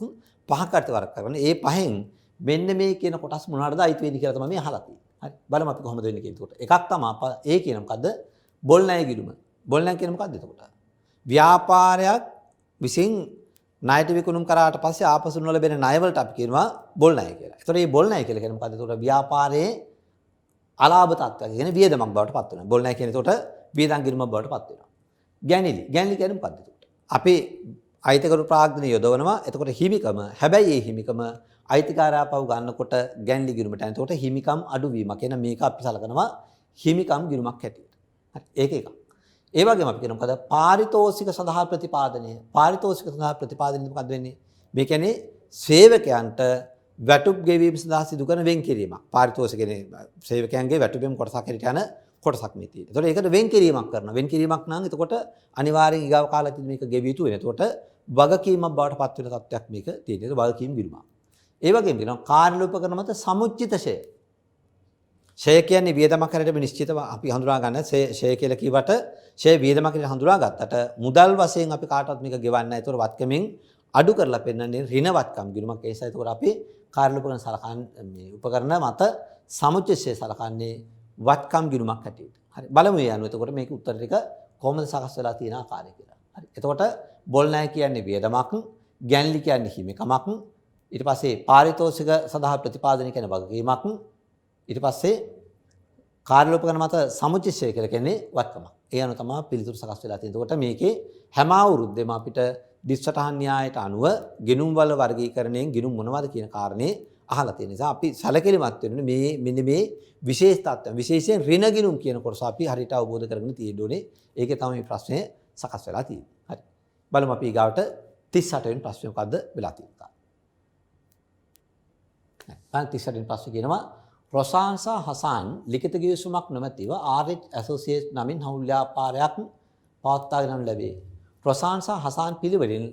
පහක් අර්ථ වර්ග කරන. ඒ පහෙන් මෙන්න මේ කියන කොටස් මොනවාටද අයිති වෙන්නේ කියලා තමයි මේ අහලා තියෙන්නේ. හරි. බලමු අපි කොහොමද වෙන්නේ කියලා. ඒකට එකක් තමයි ඒ කියන මොකද්ද? බොල් ණය ගිණුම. බොල් ණය කියන්නේ මොකද්ද එතකොට? ව්‍යාපාරයක් විසින් ණයට විකුණුම් කරාට පස්සේ ආපසු නොලැබෙන ණය වලට අපි කියනවා බොල් ණය කියලා. ඒතකොට මේ බොල් ණය කියලා කියන්නේ මොකද්ද? ඒතකොට ව්‍යාපාරයේ අලාභ තත්ත්වයක්. කියන්නේ වියදමක් බවට පත් වෙනවා. බොල් ණය කියන්නේ ඒතකොට වියදම් ගිණුමක් බවට පත් වෙනවා. ගැණිලි. ගැණිලි කියන්නේ මොකද්ද එතකොට? අපි අයිතිකරු ප්‍රාග්ධනය යොදවනවා. එතකොට හිමිකම. හැබැයි මේ හිමිකම අයිතිකාරයාපව ගන්නකොට ගැණිලි ගිණුමට. එතකොට හිමිකම් අඩුවීමක්. එන මේක අපි සලකනවා හිමිකම් ගිණුමක් හැටියට. හරි. ඒක එකක්. ඒ වගේම අපි කියනවා මොකද? පාරිතෝෂික සඳහා ප්‍රතිපාදනය. පාරිතෝෂික සඳහා ප්‍රතිපාදනය මොකක්ද වෙන්නේ? මේ කියන්නේ සේවකයන්ට වැටුප් ගෙවීම සඳහා සිදු කරන වෙන්කිරීමක්. පාරිතෝෂික කියන්නේ සේවකයන්ගේ වැටුපෙන් කොටසක් හැටියට යන කොටසක් මේ තියෙන්නේ. ඒතකොට ඒකට වෙන්කිරීමක් කරනවා. වෙන්කිරීමක් නම් එතකොට අනිවාර්යෙන් ඊගව කාලෙදී මේක ගෙවිය යුතු වෙනවා. එතකොට වගකීමක් බවට පත් වෙන තත්ත්වයක් මේක තියෙන්නේ. ඒක වගකීම් ගිණුමක්. ඒ වගේම කියනවා කාර්ය උපකරණ මත සමුච්චිත ෂය. ෂය කියන්නේ වියදමක් හැරෙට නිශ්චිතව අපි හඳුනා ගන්න ෂය කියලා කිව්වට ෂය වියදමක් කියලා හඳුනා ගත්තට මුදල් වශයෙන් අපි කාටවත් මේක ගෙවන්නේ නැහැ. ඒතකොට වත්කමින් අඩු කරලා පෙන්නන්නේ ඍණ වත්කම් ගිණුමක්. ඒ නිසා ඒතකොට අපි කාර්ය උපකරණ සලකන්නේ මේ උපකරණ මත සමුච්චිත ෂය සලකන්නේ වත්කම් ගිණුමක් හැටියට. හරි. බලමු ඒ අනුව එතකොට මේක උත්තර ටික කොහොමද සකස් වෙලා තියෙන ආකාරය කියලා. හරි. එතකොට බොල් ණය කියන්නේ වියදමක්, ගැන්ලි කියන්නේ හිමිකමක්, ඊට පස්සේ පාරිතෝෂික සඳහා ප්‍රතිපාදනය කියන වගකීමක්, ඊට පස්සේ කාර්යෝපකරණ මත සමුච්චය කියලා කියන්නේ වත්කමක්. ඒ අනුව තමයි පිළිතුරු සකස් වෙලා තියෙන්නේ. එතකොට මේකේ හැම අවුරුද්දෙම අපිට දිස්වටහන් න්‍යායට අනුව ගිණුම් වල වර්ගීකරණයෙන් ගිණුම් මොනවද කියන කාරණේ අහලා තියෙන නිසා අපි සැලකිලිමත් වෙන්න මේ මෙන්න මේ විශේෂ තත්ත්වයන් විශේෂයෙන් ඍණ ගිණුම් කියන කොටස අපි හරියට අවබෝධ කරගෙන තියෙන්න ඕනේ. ඒකේ තමයි මේ ප්‍රශ්නේ සකස් වෙලා තියෙන්නේ. හරි. බලමු අපි ඊගාවට 38 වෙනි ප්‍රශ්නේ මොකද්ද වෙලා තියෙන්නේ. 38 වෙනි ප්‍රශ්නේ කියනවා රොසාන් සහ හසාන් ලිඛිත ගිවිසුමක් නොමැතිව RH ඇසෝසියේට් නමින් හවුල් ව්‍යාපාරයක් පවත්වාගෙන ලැබේ. රොසාන් සහ හසාන් පිළිවෙලින්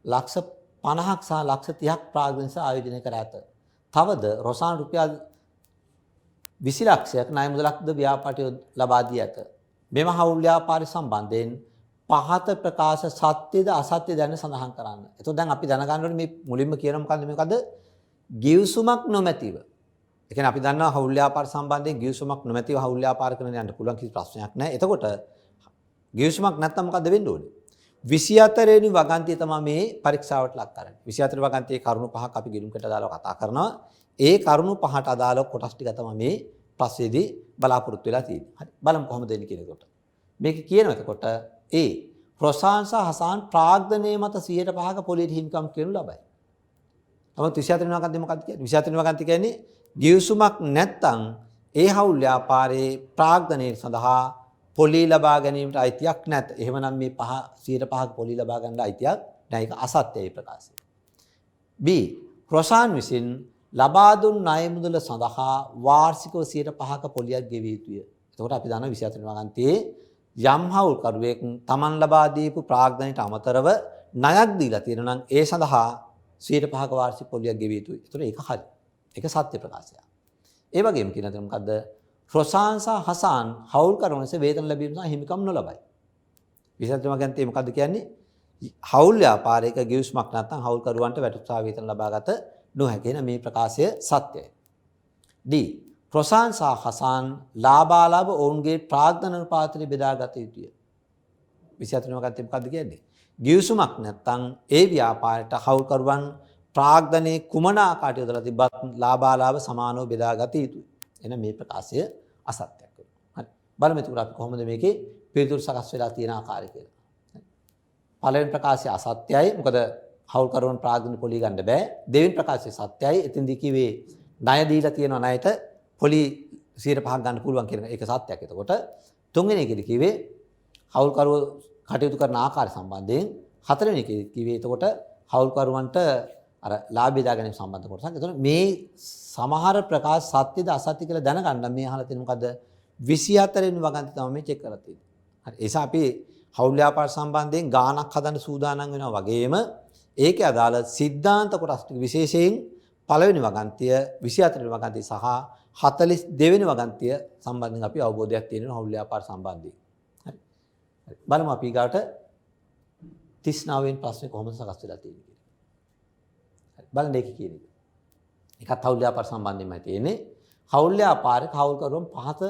ලක්ෂ 50ක් සහ ලක්ෂ 30ක් ප්‍රාග්ධනස ආයෝජනය කර ඇත. තවද රොසාන් රුපියල් 20 ලක්ෂයක් ණය මුදලක්ද ව්‍යාපාරයට ලබා දී ඇත. මෙම හවුල් ව්‍යාපාරය සම්බන්ධයෙන් පහත ප්‍රකාශ සත්‍යද අසත්‍යද යන සඳහන් කරන්න. එතකොට දැන් අපි දැනගන්න ඕනේ මේ මුලින්ම කියන මොකද්ද ගිවිසුමක් නොමැතිව. ඒ කියන්නේ අපි දන්නවා හවුල් ව්‍යාපාර සම්බන්ධයෙන් ගිවිසුමක් නොමැතිව හවුල් ව්‍යාපාර කරන යන්න පුළුවන් කිසි ප්‍රශ්නයක් නැහැ. එතකොට ගිවිසුමක් නැත්නම් මොකද්ද වෙන්න ඕනේ? 24 වෙනි වගන්තිය තමයි මේ පරීක්ෂාවට ලක් කරන්නේ. 24 වගන්තියේ කරුණු පහක් අපි ගිණුම්කට අදාළව කතා කරනවා. ඒ කරුණු පහට අදාළව කොටස් ටික තමයි මේ ප්‍රශ්නේදී බලාපොරොත්තු වෙලා තියෙන්නේ. හරි. බලමු කොහොමද දෙන්නේ කියන එකට. මේක කියනවා එතකොට රොසාන් සහ හසාන් ප්‍රාග්ධනයේ මත 105ක පොලියට හිමිකම් කියනු ලබයි. නමුත් 24 වෙනි වගන්තිය මොකක්ද කියන්නේ? 24 වෙනි වගන්තිය කියන්නේ ගිවිසුමක් නැත්නම් ඒ හවුල් ව්‍යාපාරයේ ප්‍රාග්ධනයේ සඳහා පොලි ලබා ගැනීමට අයිතියක් නැත. එහෙමනම් මේ 105ක පොලි ලබා ගන්න අයිතියක් නැහැ. ඒක අසත්‍යයි ප්‍රකාශය. B. රොසාන් විසින් ලබා දුන් ණය මුදල සඳහා වාර්ෂිකව 105ක පොලියක් ගෙවිය යුතුය. එතකොට අපි දන්නවා 24 වෙනි වගන්තියේ යම් හවුල්කරුවෙක් Taman ලබා දීපු ප්‍රාග්ධනයට අමතරව ණයක් දීලා තියෙනවා නම් ඒ සඳහා 105ක වාර්ෂික පොලියක් ගෙවිය යුතුයි. එතකොට ඒක හරි. ඒක සත්‍ය ප්‍රකාශයක්. ඒ වගේම කියන දේ මොකද්ද? රොසාන් සහ හසාන් හවුල්කරුවන්ට වේතන ලැබීම සහ හිමිකම් නොලබයි. 24 වගන්තියේ මොකද්ද කියන්නේ? හවුල් ව්‍යාපාරයක ගිවිසුමක් නැත්නම් හවුල්කරුවන්ට වැටුප් සහ වේතන ලබාගත නොහැකි වෙන මේ ප්‍රකාශය සත්‍යයි. D. රොසාන් සහ හසාන් ලාභාලාභ ඔවුන්ගේ ප්‍රාග්ධන අනුපාතය බෙදාගත යුතුය. 24 වගන්තියේ මොකද්ද කියන්නේ? ගිවිසුමක් නැත්නම් ඒ ව්‍යාපාරයට හවුල්කරුවන් ප්‍රාග්ධනයේ කුමන ආකාරයට යොදලා තිබ්බත් ලාභාලාභ සමානව බෙදාගත යුතුයි. එන මේ ප්‍රකාශය අසත්‍යයක් වෙනවා. හරි. බලමු එතකොට අපි කොහොමද මේකේ පිළිතුරු සකස් වෙලා තියෙන ආකාරය කියලා. පළවෙනි ප්‍රකාශය අසත්‍යයි. මොකද හවුල්කරුවන් ප්‍රාග්ධන පොලි ගන්න බෑ. දෙවෙනි ප්‍රකාශය සත්‍යයි. එතෙන්දී කිව්වේ ණය දීලා තියෙන ණයට පොලි 105ක් ගන්න පුළුවන් කියන එක සත්‍යයක්. එතකොට තුන්වෙනි එකේදී කිව්වේ හවුල්කරුවෝ කටයුතු කරන ආකාරය සම්බන්ධයෙන් හතරවෙනි එකේදී කිව්වේ එතකොට හවුල්කරුවන්ට අර ලාභය දා ගැනීම සම්බන්ධ කොටසක්. එතකොට මේ සමහර ප්‍රකාශ සත්‍යද අසත්‍ය කියලා දැනගන්න මේ අහලා තියෙන මොකද්ද 24 වෙනි වගන්ති තමයි මේ චෙක් කරලා තියෙන්නේ. හරි. ඒ නිසා අපි හවුල් ව්‍යාපාර සම්බන්ධයෙන් ගාණක් හදන්න සූදානම් වෙනවා වගේම ඒකේ අදාළ සිද්ධාන්ත කොටස් ටික විශේෂයෙන් පළවෙනි වගන්තිය 24 වෙනි වගන්තිය සහ 42 වෙනි වගන්තිය සම්බන්ධයෙන් අපි අවබෝධයක් තියෙනවා හවුල් ව්‍යාපාර සම්බන්ධයෙන්. හරි. හරි. බලමු අපි ඊගාට 39 වෙනි ප්‍රශ්නේ කොහොමද සකස් වෙලා තියෙන්නේ කියලා. බලන්න ඒක කියන්නේ. එකත් හවුල් ව්‍යාපාර සම්බන්ධයෙන්මයි තියෙන්නේ. හවුල් ව්‍යාපාරේ හවුල්කරුවන් පහත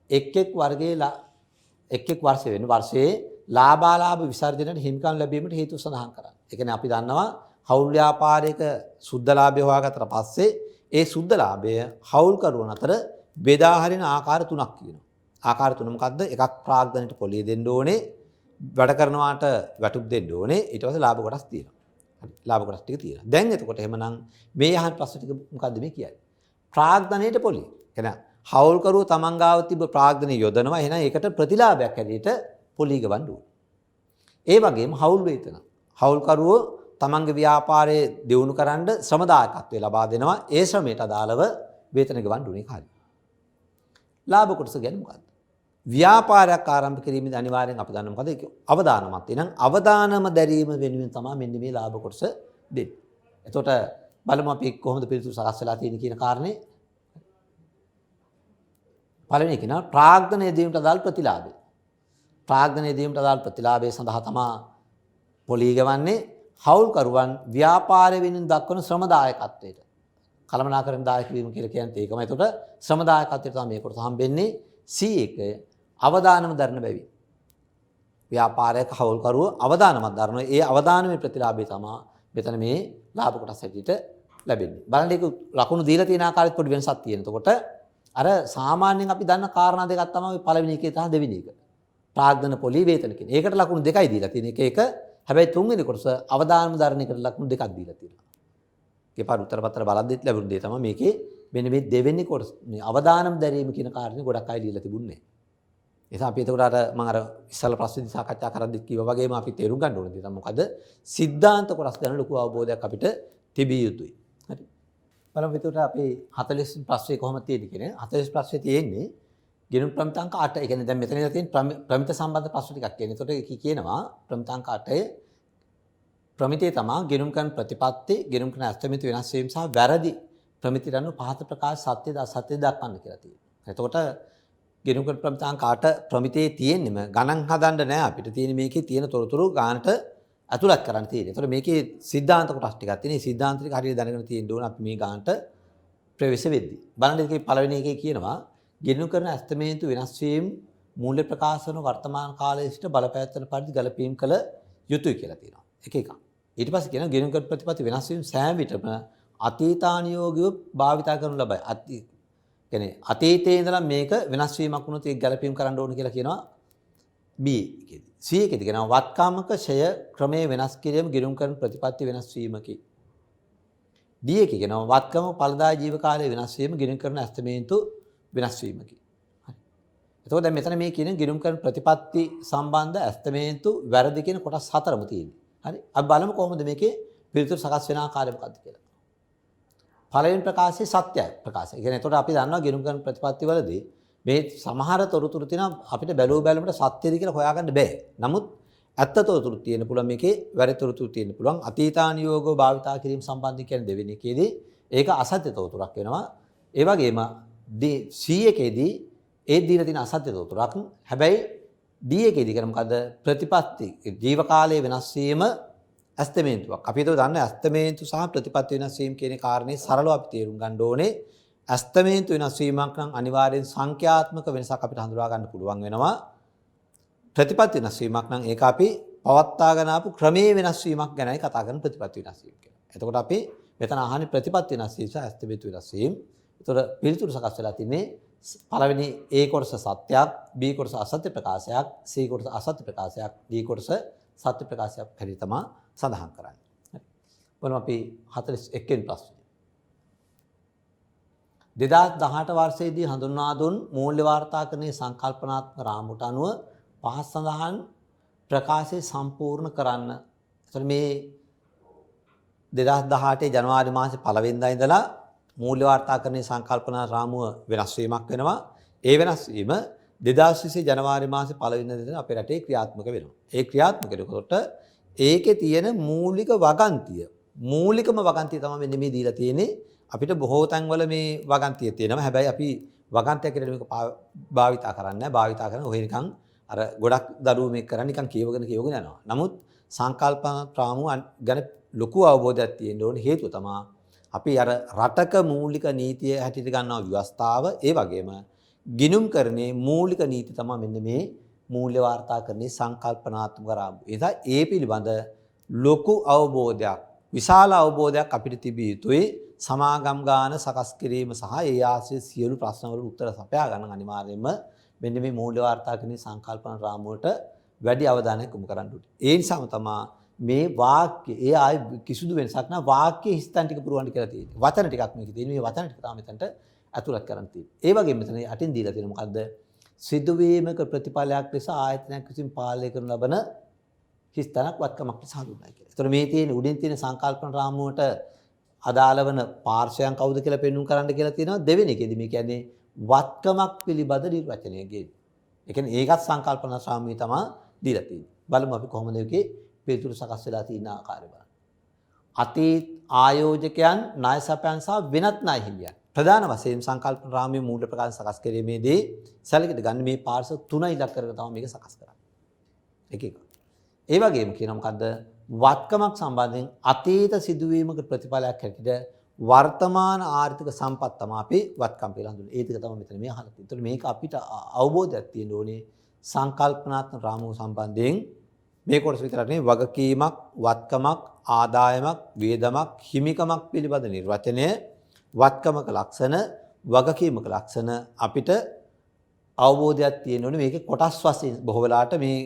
එක් එක් වර්ෂ වෙන වර්ෂයේ ලාභාලාභ විසර්ජනයට හිමිකම් ලැබීමට හේතු සඳහන් කරන්නේ. ඒ කියන්නේ අපි දන්නවා හවුල් ව්‍යාපාරයක සුද්ධ ලාභය හොයාගත්තට පස්සේ ඒ සුද්ධ ලාභය හවුල්කරුවන් අතර බෙදා හරින ආකාර තුනක් තියෙනවා. ආකාර තුන මොකද්ද? එකක් ප්‍රාග්ධනයට පොලිය දෙන්න ඕනේ, වැඩ කරනවාට වැටුප් දෙන්න ඕනේ, ඊට පස්සේ ලාභ කොටස් තියෙනවා. හරි. ලාභ කොටස් ටික තියෙනවා. දැන් එතකොට එහෙමනම් මේ අහන ප්‍රශ්න ටික මොකද්ද මේ කියන්නේ? ප්‍රාග්ධනයට පොලිය. එහෙනම් හවුල්කරුවෝ තමන් ගාව තිබ්බ ප්‍රාග්ධනය යොදනවා. එහෙනම් ඒකට ප්‍රතිලාභයක් ඇරෙට පොලිය ගවන්න ඕනේ. ඒ වගේම හවුල් වේතන. හවුල්කරුවෝ තමන්ගේ ව්‍යාපාරයේ දියුණු කරන්න ශ්‍රම දායකත්වය ලබා දෙනවා. ඒ ශ්‍රමයට අදාළව වේතන ගවන්න ඕනේ කාර්යය. ලාභ කොටස කියන්නේ මොකද්ද? ව්‍යාපාරයක් ආරම්භ කිරීමේදී අනිවාර්යෙන් අපි දන්න මොකද? ඒක අවදානමත්. එහෙනම් අවදානම දැරීම වෙනුවෙන් තමයි මෙන්න මේ ලාභ කොටස දෙන්නේ. එතකොට බලමු අපි කොහොමද පිළිතුරු සකස් වෙලා තියෙන්නේ කියන කාරණේ. පළවෙනි එක නා ප්‍රාග්ධනයේ දීමට අදාළ ප්‍රතිලාභය. ප්‍රාග්ධනයේ දීමට අදාළ ප්‍රතිලාභය සඳහා තමයි පොලී ගවන්නේ හවුල්කරුවන් ව්‍යාපාරය වෙනුවෙන් දක්වන ශ්‍රම දායකත්වයට. කළමනාකරණ දායක වීම කියලා කියන්නේ ඒකමයි. එතකොට ශ්‍රම දායකත්වයට තමයි මේ කොටස හම්බෙන්නේ. C1 අවදානම දරන බැවි. ව්‍යාපාරයක හවුල්කරුවෝ අවදානමක් දරනවා. ඒ අවදානමේ ප්‍රතිලාභය තමයි මෙතන මේ ලාභ කොටස් හැටියට ලැබෙන්නේ. බලන්න ඒක ලකුණු දීලා තියෙන ආකාරයට පොඩි වෙනසක් තියෙනවා. එතකොට අර සාමාන්‍යයෙන් අපි දන්න කාරණා දෙකක් තමයි පළවෙනි එකේ සහ දෙවෙනි එක. ප්‍රාග්ධන පොලි වේතන කියන. ඒකට ලකුණු දෙකයි දීලා තියෙන. එක. හැබැයි තුන්වෙනි කොටස අවදානම දරන එකට ලකුණු දෙකක් දීලා තියෙනවා. ඒ පාර උත්තර පත්‍ර බලද්දිත් ලැබුණ දේ තමයි මේකේ මෙන්න මේ දෙවෙනි කොටස මේ අවදානම් දැරීම කියන කාරණේ ගොඩක් අය දීලා තිබුණේ. ඒ නිසා අපි එතකොට අර මම අර ඉස්සල ප්‍රශ්නදී සාකච්ඡා කරද්දිත් කිව්වා වගේම අපි තේරුම් ගන්න ඕනේ දේ තමයි මොකද? සිද්ධාන්ත කොටස් ගැන ලොකු අවබෝධයක් අපිට තිබිය යුතුයි. හරි. බලමු එතකොට අපි 40 ප්‍රශ්නේ කොහොමද තියෙන්නේ කියන්නේ 40 ප්‍රශ්නේ තියෙන්නේ ගිණුම් ප්‍රමිතාංක 8. ඒ කියන්නේ දැන් මෙතන ඉඳලා තියෙන ප්‍රමිත සම්බන්ධ ප්‍රශ්න ටිකක් කියන්නේ. එතකොට ඒක කියනවා ප්‍රමිතාංක 8 ප්‍රමිතේ තමයි ගිණුම් කරන ප්‍රතිපත්ති, ගිණුම් කරන අස්තමිත වෙනස් වීම සහ වැරදි ප්‍රමිති රණු පහත ප්‍රකාශ සත්‍යද අසත්‍ය දක්වන්න කියලා තියෙනවා. එතකොට ගිණුම් කරන ප්‍රමිතාංක 8 ප්‍රමිතේ තියෙන්නේම ගණන් හදන්න නෑ අපිට. තියෙන මේකේ තියෙන තොරතුරු ගානට අතුලත් කරන්න තියෙන්නේ. එතකොට මේකේ සිද්ධාන්ත කොටස් ටිකක් තියෙනවා. සිද්ධාන්ත ටික හරියට දැනගෙන තියෙන්න ඕන අපි මේ ගානට ප්‍රවේශ වෙද්දී. බලන්න ඒකේ පළවෙනි එකේ කියනවා ගිණුම් කරන අස්තමේන්තු වෙනස් වීම මූල්‍ය ප්‍රකාශන වර්තමාන කාලයේ සිට බලපෑත්තන පරිදි ගැලපීම් කළ යුතුයි කියලා තියෙනවා. එක එකක්. ඊට පස්සේ කියනවා ගිණුම් කරන ප්‍රතිපත්ති වෙනස් වීම සෑම විටම අතීතානියෝගීව භාවිතා කරනු ලබයි. කියන්නේ අතීතයේ ඉඳලා මේක වෙනස් වීමක් වුණොත් ඒක ගැලපීම් කරන්න ඕන කියලා කියනවා B එකේදී. C එකේදී කියනවා වත්කාමක ෂය ක්‍රමයේ වෙනස් කිරීම ගිණුම් කරන ප්‍රතිපත්ති වෙනස් වීමකි. D එකේ කියනවා වත්කම ඵලදාය ජීව කාලයේ වෙනස් වීම ගිණුම් කරන ඇස්තමේන්තු වෙනස් වීමකි. හරි. එතකොට දැන් මෙතන මේ කියන ගිණුම් කරන ප්‍රතිපත්ති සම්බන්ධ ඇස්තමේන්තු වැරදි කියන කොටස් හතරම තියෙනවා. හරි. අපි බලමු කොහොමද මේකේ පිළිතුරු සකස් වෙන ආකාරය මොකක්ද කියලා. පළවෙනි ප්‍රකාශයේ සත්‍යයි ප්‍රකාශය. ඒ කියන්නේ එතකොට අපි දන්නවා ගිණුම් කරන ප්‍රතිපත්ති වලදී මේ සමහර තොරතුරු තියෙනවා අපිට බැලුමට සත්‍යද කියලා හොයාගන්න බෑ. නමුත් ඇත්ත තොරතුරු තියෙන පුළුවන් මේකේ වැරදි තොරතුරු තියෙන පුළුවන්. අතීතානියෝගව භාවිතා කිරීම සම්බන්ධ කියන්නේ දෙවෙනි එකේදී ඒක අසත්‍ය තොරතුරක් වෙනවා. ඒ වගේම C එකේදී ඒ දීලා තියෙන අසත්‍ය තොරතුරක්. හැබැයි D එකේදී කරන මොකද ප්‍රතිපත්ති ජීව කාලයේ වෙනස් වීම ඇස්තමේන්තුවක්. අපි ඒක දන්නේ ඇස්තමේන්තු සහ ප්‍රතිපත්ති වෙනස් වීම කියන කාරණේ සරලව අපි තේරුම් ගන්න ඕනේ. ඇස්තමේන්තු වෙනස් වීමක් නම් අනිවාර්යෙන් සංඛ්‍යාත්මක වෙනසක් අපිට හඳුනා ගන්න පුළුවන් වෙනවා. ප්‍රතිපත්ති වෙනස් වීමක් නම් ඒක අපි පවත්වාගෙන ආපු ක්‍රමයේ වෙනස් වීමක් ගැනයි කතා කරන ප්‍රතිපත්ති වෙනස් වීම කියලා. එතකොට අපි මෙතන අහන්නේ ප්‍රතිපත්ති වෙනස් වීම සහ ඇස්තමේන්තු වෙනස් වීම. එතකොට පිළිතුරු සකස් වෙලා තින්නේ පළවෙනි A කොටස සත්‍යයක්, B කොටස අසත්‍ය ප්‍රකාශයක්, C කොටස අසත්‍ය ප්‍රකාශයක්, D කොටස සත්‍ය ප්‍රකාශයක් හැටියට තමයි සඳහන් කරන්නේ. හරි. බලමු අපි 41 වෙනි ප්‍රශ්නය. 2018 වර්ෂයේදී හඳුන්වා දුන් මූල්‍ය වාර්තාකරණයේ සංකල්පනාත්මක රාමුවට අනුව පහත් සඳහන් ප්‍රකාශය සම්පූර්ණ කරන්න. එතකොට මේ 2018 ජනවාරි මාසේ 1 වෙනිදා ඉඳලා මූල්‍ය වාර්තාකරණයේ සංකල්පනා රාමුව වෙනස් වීමක් වෙනවා. ඒ වෙනස් වීම 2020 ජනවාරි මාසේ 1 වෙනිදා අපේ රටේ ක්‍රියාත්මක වෙනවා. ඒ ක්‍රියාත්මක වෙනකොට ඒකේ තියෙන මූලික වගන්තිය මූලිකම වගන්තිය තමයි මෙන්න මේ දීලා තියෙන්නේ. අපිට බොහෝ තැන්වල මේ වගන්තිය තියෙනවා. හැබැයි අපි වගන්තිය කියලා මේක භාවිතා කරන්නේ නැහැ. භාවිතා කරන ඔය නිකන් අර ගොඩක් දරුවෝ මේක කරන්නේ නිකන් කියවගෙන යනවා. නමුත් සංකල්පන රාමුව ගැන ලොකු අවබෝධයක් තියෙන්න ඕනේ. හේතුව තමයි අපි අර රටක මූලික නීතිය හැටියට ගන්නා ව්‍යවස්ථාව ඒ වගේම ගිණුම් කරන්නේ මූලික නීති තමයි මෙන්න මේ මූල්‍ය වාර්තාකරණයේ සංකල්පනාත්මක රාමුව. ඒ පිළිබඳ ලොකු අවබෝධයක් විශාල අවබෝධයක් අපිට තිබිය යුතුයි. සමාගම් ගාන සකස් කිරීම සහ ඒ ආශ්‍රිත සියලු ප්‍රශ්න වලට උත්තර සපයා ගන්න අනිවාර්යයෙන්ම මෙන්න මේ මූල්‍ය වාර්තාකරණයේ සංකල්පන රාමුවට වැඩි අවධානයක් යොමු කරන්න ඕනේ. ඒ නිසාම තමයි මේ වාක්‍ය ඒ ආයි කිසිදු වෙනසක් නැහැ වාක්‍ය හිස්තන් ටික පුරවන්න කියලා තියෙන්නේ. වචන ටිකක් මේකේ තියෙන මේ වචන ටික තමයි මෙතනට ඇතුළත් කරන්න තියෙන්නේ. ඒ වගේම මෙතන අටින් දීලා තියෙන මොකද්ද? සිදුවීමක ප්‍රතිඵලයක් ලෙස ආයතනයක් විසින් පාලනය කරන ලබන හිස්තනක් වත්කමක් ලෙස හඳුන්වනවා කියලා. ඒතර මේ තියෙන උඩින් තියෙන සංකල්පන රාමුවට අදාළ වන පාර්ශවයන් කවුද කියලා පෙන්වන්න කරන්න කියලා තියෙනවා. දෙවෙනි එකේදී මේ කියන්නේ වත්කමක් පිළිබඳ නිර්වචනය කියන්නේ. ඒ කියන්නේ ඒකත් සංකල්පන රාමුවේ තමයි දීලා තියෙන්නේ. බලමු අපි කොහොමද ඒකේ පිළිතුරු සකස් වෙලා තියෙන ආකාරය බලන්න. අතීත ආයෝජකයන් ණය සපයන් සහ වෙනත් ණය හිමියන් ප්‍රධාන වශයෙන් සංකල්පන රාමුවේ මූල්‍ය ප්‍රකාශ සකස් කිරීමේදී සැලකිලි ගන්න මේ පාර්ශ්ව තුන ඉලක්ක කරගෙන තමයි මේක සකස් කරන්නේ. එක. ඒ වගේම කියනවා මොකද්ද? වත්කමක් සම්බන්ධයෙන් අතීත සිදුවීමක ප්‍රතිඵලයක් හැටියට වර්තමාන ආර්ථික සම්පත් තමයි අපි වත්කම් කියලා හඳුන්වන්නේ. ඒ ටික තමයි මෙතන මේ අහලා තියෙන්නේ. ඒතකොට මේක අපිට අවබෝධයක් තියෙන්න ඕනේ සංකල්පනාත්මක රාමුව සම්බන්ධයෙන් මේ කොටස විතරක් නෙවෙයි වගකීමක්, වත්කමක්, ආදායමක්, වේදමක්, හිමිකමක් පිළිබඳ නිර්වචනය, වත්කමක ලක්ෂණ, වගකීමක ලක්ෂණ අපිට අවබෝධයක් තියෙන්න ඕනේ. මේකේ කොටස් වශයෙන් බොහෝ වෙලාවට මේ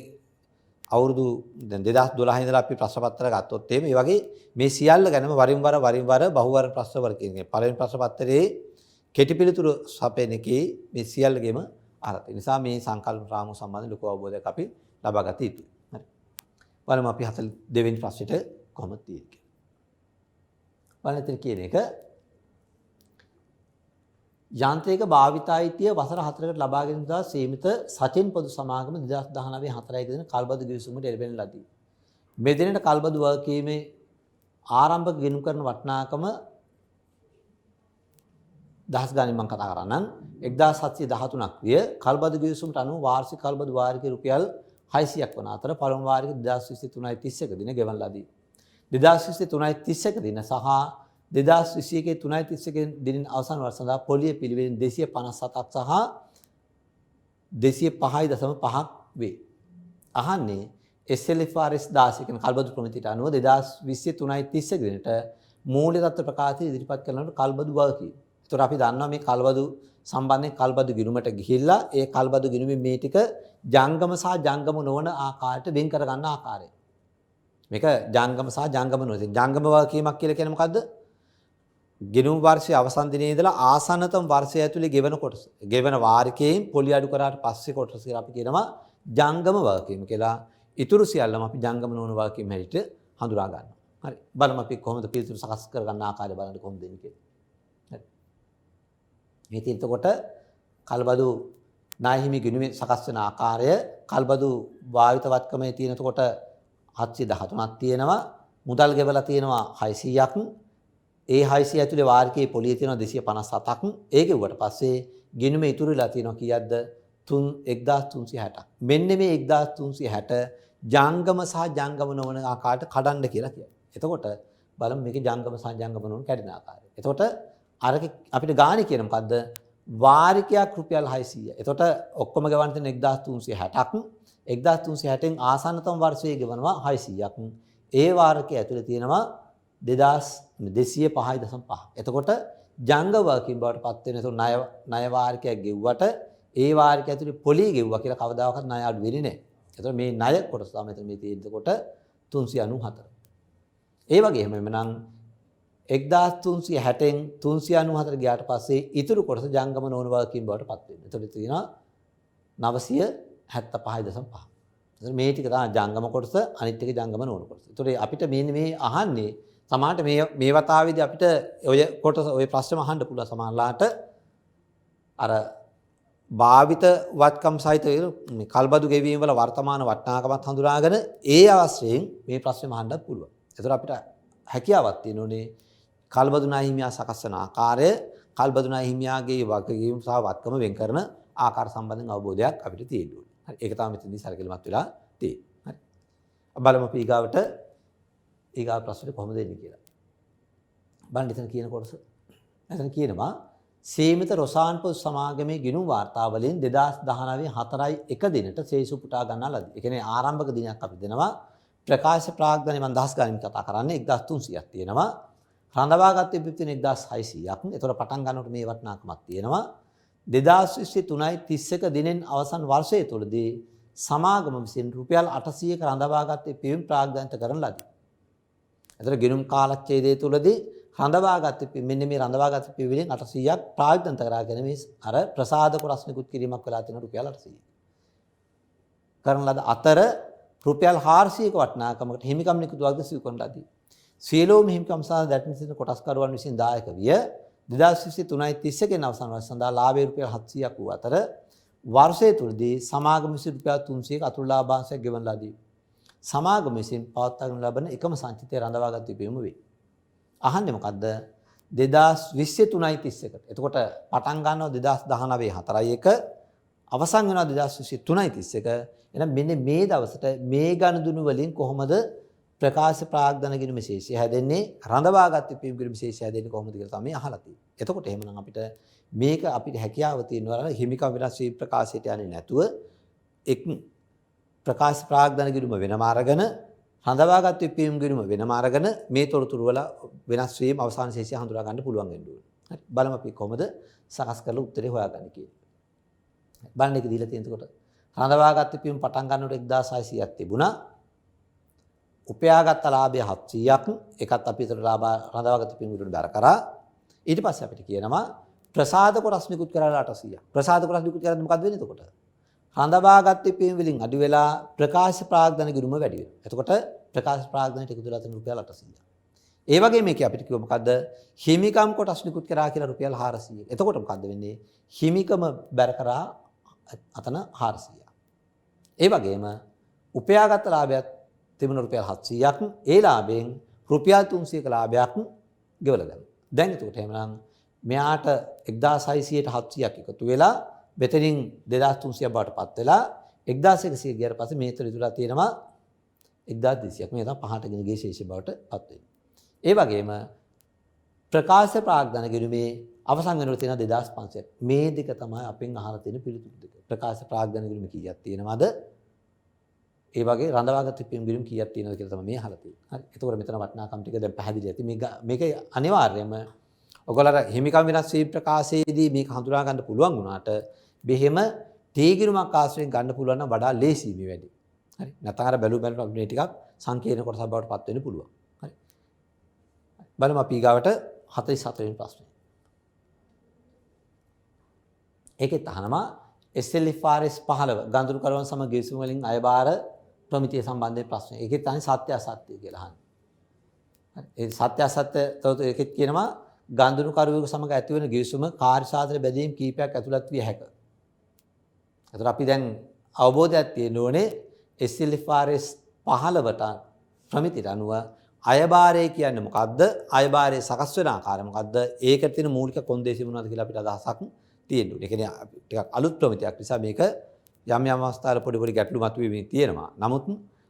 අවුරුදු දැන් 2012 ඉඳලා අපි ප්‍රශ්න පත්‍ර ගත්තොත් එහෙම මේ වගේ මේ සියල්ල ගැනම වරින් වර බහුවර ප්‍රශ්න වල කියන්නේ පළවෙනි ප්‍රශ්න පත්‍රයේ කෙටි පිළිතුරු සපයන එකේ මේ සියල්ලගෙම අර්ථය. ඒ නිසා මේ සංකල්ප රාමුව සම්බන්ධ ලොකු අවබෝධයක් අපි ලබා ගත යුතුයි. හරි. බලමු අපි 42 වෙනි ප්‍රශ්නෙට කොහොමද තියෙන්නේ කියලා. බලන්න කියන එක යාන්ත්‍රික භාවිතායිතිය වසර 4කට ලබා ගැනීම සඳහා සීමිත සචින් පොදු සමාගම 2019 4 දින කල්බදු ගිවිසුමට එළඹෙන ලදී. මේ දිනට කල්බදු වගකීමේ ආරම්භක ගිණුම් කරන වටිනාකම දහස් ගණන් මම කතා කරා නම් 1713ක් විය. කල්බදු ගිවිසුමට අනුව වාර්ෂික කල්බදු වාරිකයේ රුපියල් 600ක් වන අතර පළමු වාරිකය 2023 දින ගෙවන ලදී. 2023 දින සහ 2021 331 දිනින් අවසන් වර්ෂ සඳහා පොලිය පිළිවෙලින් 257ක් සහ 205.5ක් වේ. අහන්නේ SLFRS 16 කියන කල්බදු ප්‍රමිතියට අනුව 2020 331 දිනට මූල්‍ය තත්ත්ව ප්‍රකාශය ඉදිරිපත් කරනකොට කල්බදු වගකීම්. ඒතකොට අපි දන්නවා මේ කල්බදු සම්බන්ධයෙන් කල්බදු ගිණුමට ගිහිල්ලා ඒ කල්බදු ගිණුමේ මේ ටික ජංගම සහ ජංගම නොවන ආකාරයට වෙන් කර ගන්න ආකාරය. මේක ජංගම සහ ජංගම නොවන. ජංගම වගකීමක් කියලා කියන්නේ මොකද්ද? ගෙනුම් වර්ෂයේ අවසන් දිනේ ඉඳලා ආසන්නතම වර්ෂය ඇතුලේ ගෙවන කොටස. ගෙවන වාරිකයෙන් පොලි අඩු කරාට පස්සේ කොටස කියලා අපි කියනවා ජංගම වගකීම කියලා. ඊටු සියල්ලම අපි ජංගම නොවන වගකීම් හැටියට හඳුනා ගන්නවා. හරි. බලමු අපි කොහොමද පිළිතුරු සකස් කර ගන්න ආකාරය බලන්න කොහොමද දෙන්නේ කියලා. හරි. මේ තීරතකොට කල්බදු නායහිමි ගිණුමේ සකස් වෙන ආකාරය කල්බදු භාවිතවත්කමේ තියෙනකොට 713ක් තියෙනවා. මුදල් ගෙවලා තියෙනවා 600ක්. ඒ 600 ඇතුලේ වාරිකයේ පොලිය තියෙනවා 257ක්. ඒක උවට පස්සේ ගිණුමේ ඉතුරු වෙලා තියෙනවා කීයක්ද? 1360ක්. මෙන්න මේ 1360 ජංගම සහ ජංගම නොවන ආකාරයට කඩන්න කියලා කියනවා. එතකොට බලමු මේකේ ජංගම සහ ජංගම නොවන කැඩෙන ආකාරය. එතකොට අර අපිට ගාණේ කියන මොකද්ද? වාරිකයක් රුපියල් 600. එතකොට ඔක්කොම ගවන්න තියෙන 1360ක්. 1360න් ආසන්නතම වර්ෂයේ ගෙවනවා 600ක්. ඒ වාරිකයේ ඇතුලේ තියෙනවා 2205.5. එතකොට ජංග වගකීම් බවට පත් වෙන. එතකොට ණය වාරිකයක් ගෙව්වට ඒ වාරිකය ඇතුලේ පොලි ගෙව්වා කියලා කවදාකවත් ණය අඩු වෙන්නේ නැහැ. එතකොට මේ ණය කොටස තමයි මෙතන මේ තියෙන්නේ. එතකොට 394. ඒ වගේම එමනම් 1360න් 394 ගියාට පස්සේ ඉතුරු කොටස ජංගම නොවන වගකීම් බවට පත් වෙනවා. එතකොට තියෙනවා 975.5. එතකොට මේ ටික තමයි ජංගම කොටස, අනිත් ටික ජංගම නොවන කොටස. එතකොට අපිට මේ අහන්නේ සමහරට මේ වතාවේදී අපිට ඔය කොටස ඔය ප්‍රශ්න අහන්න පුළුවන් සමහරලාට අර භාවිත වත්කම් සහිත මේ කල්බදු ගෙවීම වල වර්තමාන වටිනාකමත් හඳුනාගෙන ඒ අවස්ථයෙන් මේ ප්‍රශ්නේ අහන්නත් පුළුවන්. ඒතර අපිට හැකියාවක් තියෙනුනේ කල්බදු නාහිමියා සකස් කරන ආකාරය, කල්බදු නාහිමියාගේ වගකීම් සහ වත්කම වෙන් කරන ආකාර සම්බන්ධයෙන් අවබෝධයක් අපිට තියෙන්න ඕනේ. හරි. ඒක තමයි මෙතනදී සරකලමත් වෙලා තියෙන්නේ. හරි. බලමු අපි ඊගා ප්‍රශ්නෙට කොහොමද දෙන්නේ කියලා. බලන්න එතන කියන කොටස. එතන කියනවා සීමිත රොසාන් පොදු සමාගමේ ගිණුම් වාර්තාවලින් 2019 4.1 දිනට ශේෂ උපුටා ගන්නා ලදී. ඒ කියන්නේ ආරම්භක දිනයක් අපි දෙනවා. ප්‍රකාශ ප්‍රාග්ධනයේ මම දහස් ගණන් කතා කරන්නේ 1300ක් තියෙනවා. රඳවාගත් විපිටින 1600ක්. ඒතකොට පටන් ගන්නකොට මේ වටිනාකමක් තියෙනවා. 2023 31 දිනෙන් අවසන් වර්ෂය තුළදී සමාගම විසින් රුපියල් 800ක රඳවාගත් පියුම් ප්‍රාග්ධනිත කරන ලදී. එතකොට ගිණුම් කාලච්ඡේදය තුළදී රඳවාගත් මෙන්න මේ රඳවාගත් පියවිලෙන් 800ක් ප්‍රාග්ධනිත කරගෙන මේ අර ප්‍රසාද කොටස් නිකුත් කිරීමක් වෙලා තියෙන රුපියල් 800. කරන ලද අතර රුපියල් 400ක වටිනාකමකට හිමිකම් නිකුතුවක්ද සිදු කරන ලදී. සියලුම හිමිකම් සහ දැටින් සිටින කොටස්කරුවන් විසින් දායක විය 2023 31 අවසන් වර්ෂ සඳහා ලාභය රුපියල් 700ක් වූ අතර වර්ෂය තුළදී සමාගම විසින් රුපියල් 300ක අතුරු ලාභාංශයක් ගෙවන ලදී. සමාගම විසින් පවත්වාගෙන ලබන එකම සංචිතය රඳවාගත් විපීම වේ. අහන්නේ මොකද්ද? 2023 31කට. එතකොට පටන් ගන්නවා 2019 4.1 අවසන් වෙනවා 2023 31. එහෙනම් මෙන්න මේ දවසට මේ ගණදුණු වලින් කොහොමද ප්‍රකාශ ප්‍රාග්ධන ගිණුම විශේෂය හැදෙන්නේ, රඳවාගත් විපීම ගිණුම විශේෂය හැදෙන්නේ කොහොමද කියලා තමයි අහලා තියෙන්නේ. එතකොට එහෙමනම් අපිට මේක අපිට හැකියාව තියෙනවා හිමිකම් වෙනස් වී ප්‍රකාශයට යන්නේ නැතුව එක් ප්‍රකාශ ප්‍රාග්ධන ගිණුම වෙනම අරගෙන රඳවාගත් විපීම් ගිණුම වෙනම අරගෙන මේ තොරතුරු වල වෙනස් වීම අවසාන ශේෂය හඳුනා ගන්න පුළුවන් වෙන්න ඕනේ. හරි. බලමු අපි කොහොමද සකස් කරලා උත්තරේ හොයාගන්නේ කියලා. බලන්න එක දීලා තියෙන එතකොට රඳවාගත් විපීම් පටන් ගන්නකොට 1600ක් තිබුණා. උපයාගත් ලාභය 700ක්. ඒකත් අපි ඒතර රඳවාගත් විපීම් වලට බැර කරා. ඊට පස්සේ අපිට කියනවා ප්‍රසාද කොටස් නිකුත් කරලා 800ක්. ප්‍රසාද කොටස් නිකුත් කරද්දී මොකද වෙන්නේ එතකොට? රඳවාගත් විපීම් වලින් අඩු වෙලා ප්‍රකාශ ප්‍රාග්ධන ගිණුම වැඩි වෙනවා. එතකොට ප්‍රකාශ ප්‍රාග්ධනයට එකතු වෙලා තියෙන රුපියල් 800ක්. ඒ වගේ මේකේ අපිට කිව්ව මොකද්ද? හිමිකම් කොටස් නිකුත් කරා කියලා රුපියල් 400ක්. එතකොට මොකද්ද වෙන්නේ? හිමිකම බැර කරා අතන 400ක්. ඒ වගේම උපයාගත් ලාභයක් තිබුණ රුපියල් 700ක්. ඒ ලාභයෙන් රුපියල් 300ක ලාභයක් ගෙවලා ගන්නවා. දැන් එතකොට එහෙනම් මෙයාට 1600ට 700ක් එකතු වෙලා මෙතනින් 2300 බවට පත් වෙලා 1100 ගියාට පස්සේ මේතර ඉතුරුලා තියෙනවා 1200ක්. මේ තමයි පහට ගෙන ගිය ශේෂය බවට පත් වෙන්නේ. ඒ වගේම ප්‍රකාශ ප්‍රාග්ධන ගිණුමේ අවසන් වෙනකොට තියෙනවා 2500ක්. මේ දෙක තමයි අපෙන් අහලා තියෙන පිළිතුරු දෙක. ප්‍රකාශ ප්‍රාග්ධන ගිණුම කීයක් තියෙනවද? ඒ වගේ රඳවාගත් විපීම් ගිණුම් කීයක් තියෙනවද කියලා තමයි මේ අහලා තියෙන්නේ. හරි. එතකොට මෙතන වටිනාකම් ටික දැන් පැහැදිලි ඇති. මේක අනිවාර්යයෙන්ම ඔයගොල්ලෝ හිමිකම් වෙනස් වීම ප්‍රකාශයේදී මේක හඳුනා ගන්න පුළුවන් වුණාට බෙහෙම තේ ගිණුමක් ආශ්‍රයෙන් ගන්න පුළුවන් නම් වඩා ලේසි මේ වැඩි. හරි. නැත්නම් අර බැලු මේ ටිකක් සංකීර්ණ කොටසක් බවට පත් වෙන්න පුළුවන්. හරි. බලමු අපි ඊගාවට 47 වෙනි ප්‍රශ්නේ. ඒකෙත් අහනවා SLFRS 15 ගඳුරු කරවන සම ගිවිසුම් වලින් අයබාර ප්‍රමිතිය සම්බන්ධයෙන් ප්‍රශ්න. ඒකෙත් අහන්නේ සත්‍ය අසත්‍ය කියලා අහන්නේ. හරි. ඒ සත්‍ය අසත්‍ය තවත ඒකෙත් කියනවා ගඳුරු කරුවෙකු සමග ඇති වෙන ගිවිසුම කාර්ය සාධන බැදීම් කීපයක් ඇතුළත් විය හැක. ඒතර අපි දැන් අවබෝධයක් තියෙන්න ඕනේ SLFRS 15ට ප්‍රමිතියට අනුව අයබාරය කියන්නේ මොකද්ද? අයබාරයේ සකස් වෙන ආකාරය මොකද්ද? ඒකට තියෙන මූලික කොන්දේසි මොනවද කියලා අපිට අදහසක් තියෙන්න ඕනේ. ඒ කියන්නේ ටිකක් අලුත් ප්‍රමිතියක් නිසා මේක යම් යම් අවස්ථාවල පොඩි පොඩි ගැටලු මතුවීමක් තියෙනවා. නමුත්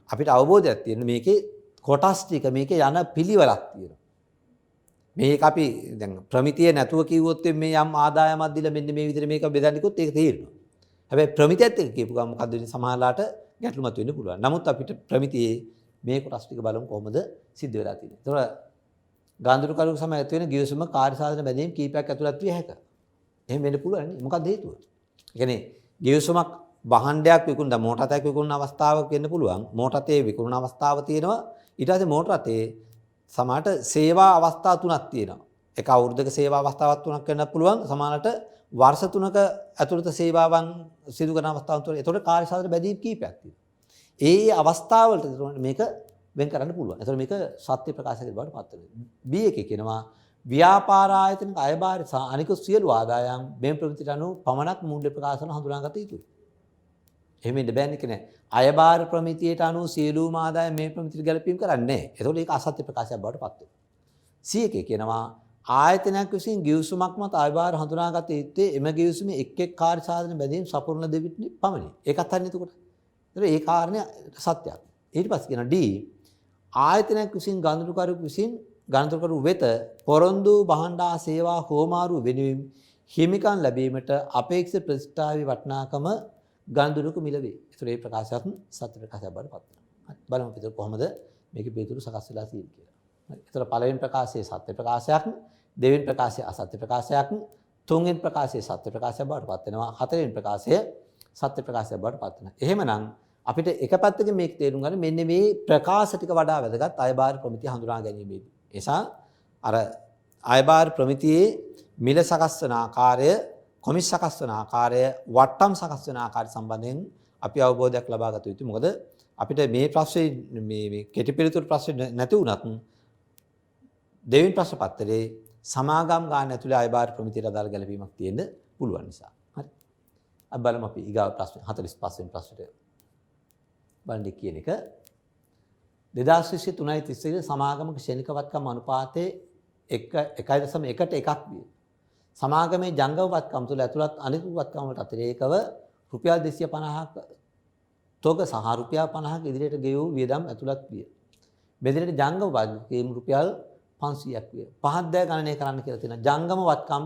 අපිට අවබෝධයක් තියෙන මේකේ කොටස් ටික මේකේ යන පිළිවෙලක් තියෙනවා. මේක අපි දැන් ප්‍රමිතිය නැතුව කිව්වොත් මේ යම් ආදායමක් දීලා මෙන්න මේ විදිහට මේක බෙදන්නකොත් ඒක තේරෙනවා. හැබැයි ප්‍රමිතියත් එක්ක කියපු ගමන් මොකද්ද වෙන්නේ සමහරලාට ගැටලු මතුවෙන්න පුළුවන්. නමුත් අපිට ප්‍රමිතියේ මේ කොටස් ටික බලමු කොහොමද සිද්ධ වෙලා තියෙන්නේ. ඒතකොට ගාන්ධාර කරුවක සමය ඇති වෙන ගිවිසුම කාර්ය සාධන බැඳීම් කීපයක් ඇතුළත් විය හැක. එහෙම වෙන්න පුළුවන් නේ. මොකක්ද හේතුව? ඒ කියන්නේ ගිවිසුමක් භාණ්ඩයක් විකුණන මෝටර රථයක් විකුණන අවස්ථාවක් වෙන්න පුළුවන්. මෝටර රථයේ විකුණන අවස්ථාව තියෙනවා. ඊට පස්සේ මෝටර රථයේ සමහරට සේවා අවස්ථා තුනක් තියෙනවා. එක අවුරුද්දක සේවා අවස්ථාවක් තුනක් වෙන්නත් පුළුවන්. සමහරට වර්ෂ 3ක ඇතුළත සේවාවන් සිදු කරන අවස්ථාවන් තුන. ඒතකොට කාර්ය සාධන බැඳීම් කීපයක් තියෙනවා. ඒ අවස්ථාවලට මේක වෙන් කරන්න පුළුවන්. ඒතකොට මේක සත්‍ය ප්‍රකාශකයට බවට පත් වෙනවා. B එකේ කියනවා ව්‍යාපාර ආයතනක අයබාර සහ අනිකුත් සියලු ආදායම් මේ ප්‍රමිතියට අනුව පමණක් මූල්‍ය ප්‍රකාශන හඳුනාගත යුතුයි. එහෙම ඉන්න බෑනේ කියන්නේ. අයබාර ප්‍රමිතියට අනුව සියලුම ආදායම් මේ ප්‍රමිතියට ගැලපීම් කරන්නේ නැහැ. ඒතකොට ඒක අසත්‍ය ප්‍රකාශයක් බවට පත් වෙනවා. C එකේ කියනවා ආයතනයක් විසින් ගිවිසුමක් මත අයබාර හඳුනාගත යුත්තේ එම ගිවිසුමේ එක් එක් කාර්ය සාධන බැඳීම් සපුරන දෙවිත් පමණි. ඒකත් හරිනේ එතකොට. ඒතකොට ඒ කාරණේ සත්‍යයක්. ඊට පස්සේ කියනවා D ආයතනයක් විසින් ගණතුකරු වෙත පොරොන්දු භාණ්ඩා සේවා හෝමාරු වෙනුවෙන් හිමිකම් ලැබීමට අපේක්ෂිත ප්‍රතිෂ්ඨාවේ වටිනාකම ගණතුරුක මිල වේ. ඒතකොට මේ ප්‍රකාශයත් සත්‍ය ප්‍රකාශයක් බවට පත් වෙනවා. හරි. බලමු පිටු කොහොමද මේකේ පිටුරු සකස් වෙලා තියෙන්නේ කියලා. හරි. ඒතකොට පළවෙනි ප්‍රකාශයේ සත්‍ය ප්‍රකාශයක්, දෙවෙනි ප්‍රකාශයේ අසත්‍ය ප්‍රකාශයක්, තුන්වෙනි ප්‍රකාශයේ සත්‍ය ප්‍රකාශයක් බවට පත් වෙනවා. හතරවෙනි ප්‍රකාශය සත්‍ය ප්‍රකාශයක් බවට පත් වෙනවා. එහෙමනම් අපිට එක පැත්තකින් මේක තේරුම් ගන්න මෙන්න මේ ප්‍රකාශ ටික වඩා වැදගත් අයබාර ප්‍රමිතිය හඳුනා ගැනීමේදී. එසා අර අයබාර ප්‍රමිතියේ මිල සකස් වන ආකාරය, කොමිස් සකස් වන ආකාරය, වට්ටම් සකස් වන ආකාරය සම්බන්ධයෙන් අපි අවබෝධයක් ලබා ගත යුතුයි. මොකද අපිට මේ ප්‍රශ්නේ මේ කෙටි පිළිතුරු ප්‍රශ්නේ නැති වුණත් දෙවෙනි ප්‍රශ්න පත්‍රයේ සමාගම් ගන්න ඇතුලේ අයබාර ප්‍රමිතියට අදාළ ගැළපීමක් තියෙන්න පුළුවන් නිසා. හරි. අපි බලමු අපි ඊගාව ප්‍රශ්න 45 වෙනි ප්‍රශ්නෙට. බලන්න කියන එක 2023 30 සමාගමක ශනික වත්කම් අනුපාතයේ 1.1ට 1ක් විය. සමාගමේ ජංගම වත්කම් තුළ ඇතුළත් අනිකුත් වත්කම් වලට අතිරේකව රුපියල් 250ක තොග සහ රුපියල් 50ක ඉදිරියට ගෙවූ වියදම් ඇතුළත් විය. බෙදෙනට ජංගම වත්කම් රුපියල් 500ක් විය. පහත් දෑ ගණනය කරන්න කියලා තියෙනවා. ජංගම වත්කම්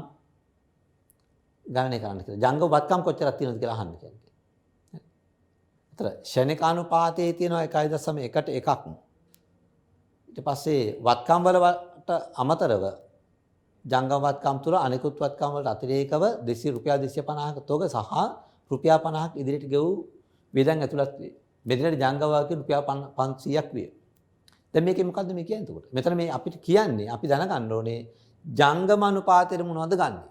ගණනය කරන්න කියලා. ජංගම වත්කම් කොච්චරක් තියෙනවද කියලා අහන්න කියන්නේ. ඒතර ෂණිකානුපාතයේ තියෙනවා 1.1ට එකක්. ඊට පස්සේ වත්කම් වලට අමතරව ජංගම වත්කම් තුල අනිකුත් වත්කම් වලට අතිරේකව රුපියල් 250ක තොග සහ රුපියල් 50ක් ඉදිරියට ගෙවූ වේදන් ඇතුළත් වේ. මෙතනට ජංගම වර්ගයේ රුපියල් 500ක් වේ. දැන් මේකේ මොකද්ද මේ කියන්නේ එතකොට? මෙතන මේ අපිට කියන්නේ අපි දැනගන්න ඕනේ ජංගම අනුපාතයට මොනවද ගන්නෙ?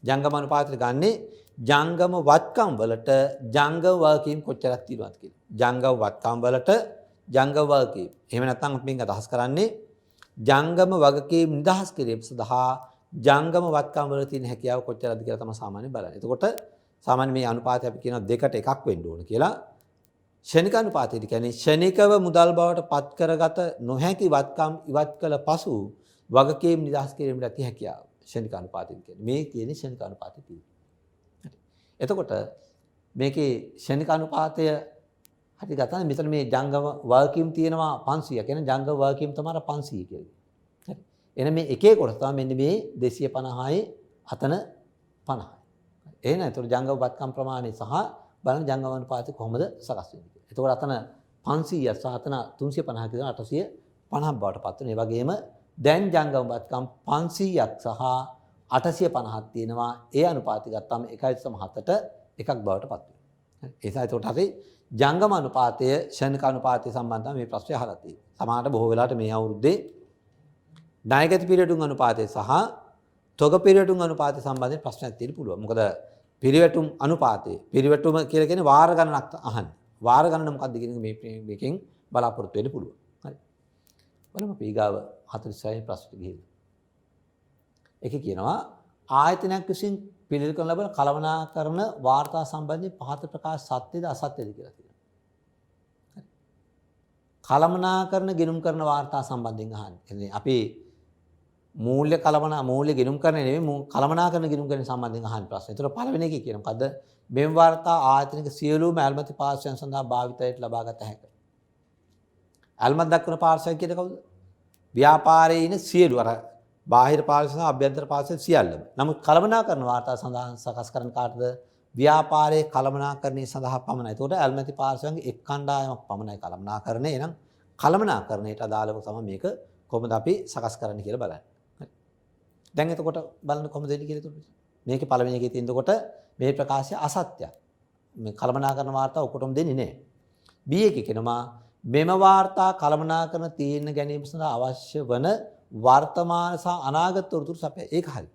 ජංගම අනුපාතයට ගන්නෙ ජංගම වත්කම් වලට ජංගම වර්ගකීම් කොච්චරක් තියෙනවද කියලා. ජංගම වත්කම් වලට ජංගම වර්ගකීම්. එහෙම නැත්නම් අපි මේක අදහස් කරන්නේ ජංගම වගකීම් නිදහස් කිරීම සඳහා ජංගම වත්කම් වල තියෙන හැකියාව කොච්චරද කියලා තමයි සාමාන්‍යයෙන් බලන්නේ. එතකොට සාමාන්‍ය මේ අනුපාතය අපි කියනවා 2ට 1ක් වෙන්න ඕන කියලා. ෂණික අනුපාතය කියන්නේ ෂණිකව මුදල් බවට පත් කරගත නොහැකි වත්කම් ඉවත් කළ පසු වගකීම් නිදහස් කිරීමට ඇති හැකියාව. ෂණික අනුපාතය කියන්නේ මේ තියෙන්නේ ෂණික අනුපාතය තියෙන්නේ. එතකොට මේකේ ෂණික අනුපාතය හරි ගත්තාම මෙතන මේ ජංගම වර්ගකීම් තියෙනවා 500. කියන්නේ ජංගම වර්ගකීම් තමයි 500 කියලා. හරි. එහෙනම් මේ එකේ කොටස තමයි මෙන්න මේ 250යි අතන 50යි. එහෙනම් ඒතර ජංගම වත්කම් ප්‍රමාණය සහ බලන්න ජංගම අනුපාතය කොහොමද සකස් වෙන්නේ කියලා. එතකොට අතන 500ක් සහ අතන 350 කියන 850ක් බවට පත් වෙනවා. ඒ වගේම දැන් ජංගම වත්කම් 500ක් සහ 850ක් තියෙනවා. ඒ අනුපාතය ගත්තාම 1.7ට එකක් බවට පත් වෙනවා. හරි. ඒ නිසා ඒකට අපි ජංගම අනුපාතය ෂණික අනුපාතය සම්බන්ධව මේ ප්‍රශ්නේ අහලා තියෙනවා. සමහරට බොහෝ වෙලාවට මේ අවුරුද්දේ ණයගැති පිරිවැටුම් අනුපාතය සහ තොග පිරිවැටුම් අනුපාතය සම්බන්ධයෙන් ප්‍රශ්නයක් තියෙන්න පුළුවන්. මොකද පිරිවැටුම් අනුපාතය පිරිවැටුම කියලා කියන්නේ වාර ගණනක් අහන්නේ. වාර ගණන මොකක්ද කියන මේකෙන් බලාපොරොත්තු වෙන්න පුළුවන්. හරි. බලමු අපි ඊගාව 46 ප්‍රශ්නට ගිහිල්ලා. ඒකේ කියනවා ආයතනයක් විසින් පිළියෙල කරන ලබන කළමනාකරන වාර්තා සම්බන්ධයෙන් පහත ප්‍රකාශ සත්‍යද අසත්‍යද කියලා තියෙනවා. හරි. කළමනාකරන ගෙනුම් කරන වාර්තා සම්බන්ධයෙන් අහන්නේ. කියන්නේ අපි මූල්‍ය ගෙනුම් කරන නෙමෙයි කළමනාකරන ගෙනුම් කරන සම්බන්ධයෙන් අහන ප්‍රශ්න. ඒතර පළවෙනි එකේ කියන මොකද්ද? මෙම වාර්තා ආයතනික සියලුම ඇල්මති පාර්ශ්වයන් සඳහා භාවිතයට ලබාගත හැකියි. ඇල්මත් දක්වන පාර්ශ්වය කියන්නේ කවුද? ව්‍යාපාරයේ ඉන්න සියලු අර බාහිර පාර්ශ්ව සහ අභ්‍යන්තර පාර්ශ්ව සියල්ලම. නමුත් කළමනාකරන වාර්තා සඳහා සකස් කරන කාටද? ව්‍යාපාරයේ කළමනාකරණය සඳහා පමණයි. ඒතකොට ඇල්මති පාර්ශ්වයන්ගේ එක් කණ්ඩායමක් පමණයි කළමනාකරණය. එහෙනම් කළමනාකරණයට අදාළව තමයි මේක කොහොමද අපි සකස් කරන්න කියලා බලන්න. දැන් එතකොට බලන්න කොහොමද වෙන්නේ කියලා එතකොට. මේකේ පළවෙනි එකේ තියෙනකොට මේ ප්‍රකාශය අසත්‍යයක්. මේ කළමනාකරන වාර්තා ඔකොටම දෙන්නේ නැහැ. B එකේ කියනවා මෙම වාර්තා කළමනාකරන තීරණ ගැනීම සඳහා අවශ්‍ය වන වර්තමාන සහ අනාගත තොරතුරු සපය. ඒක හරි.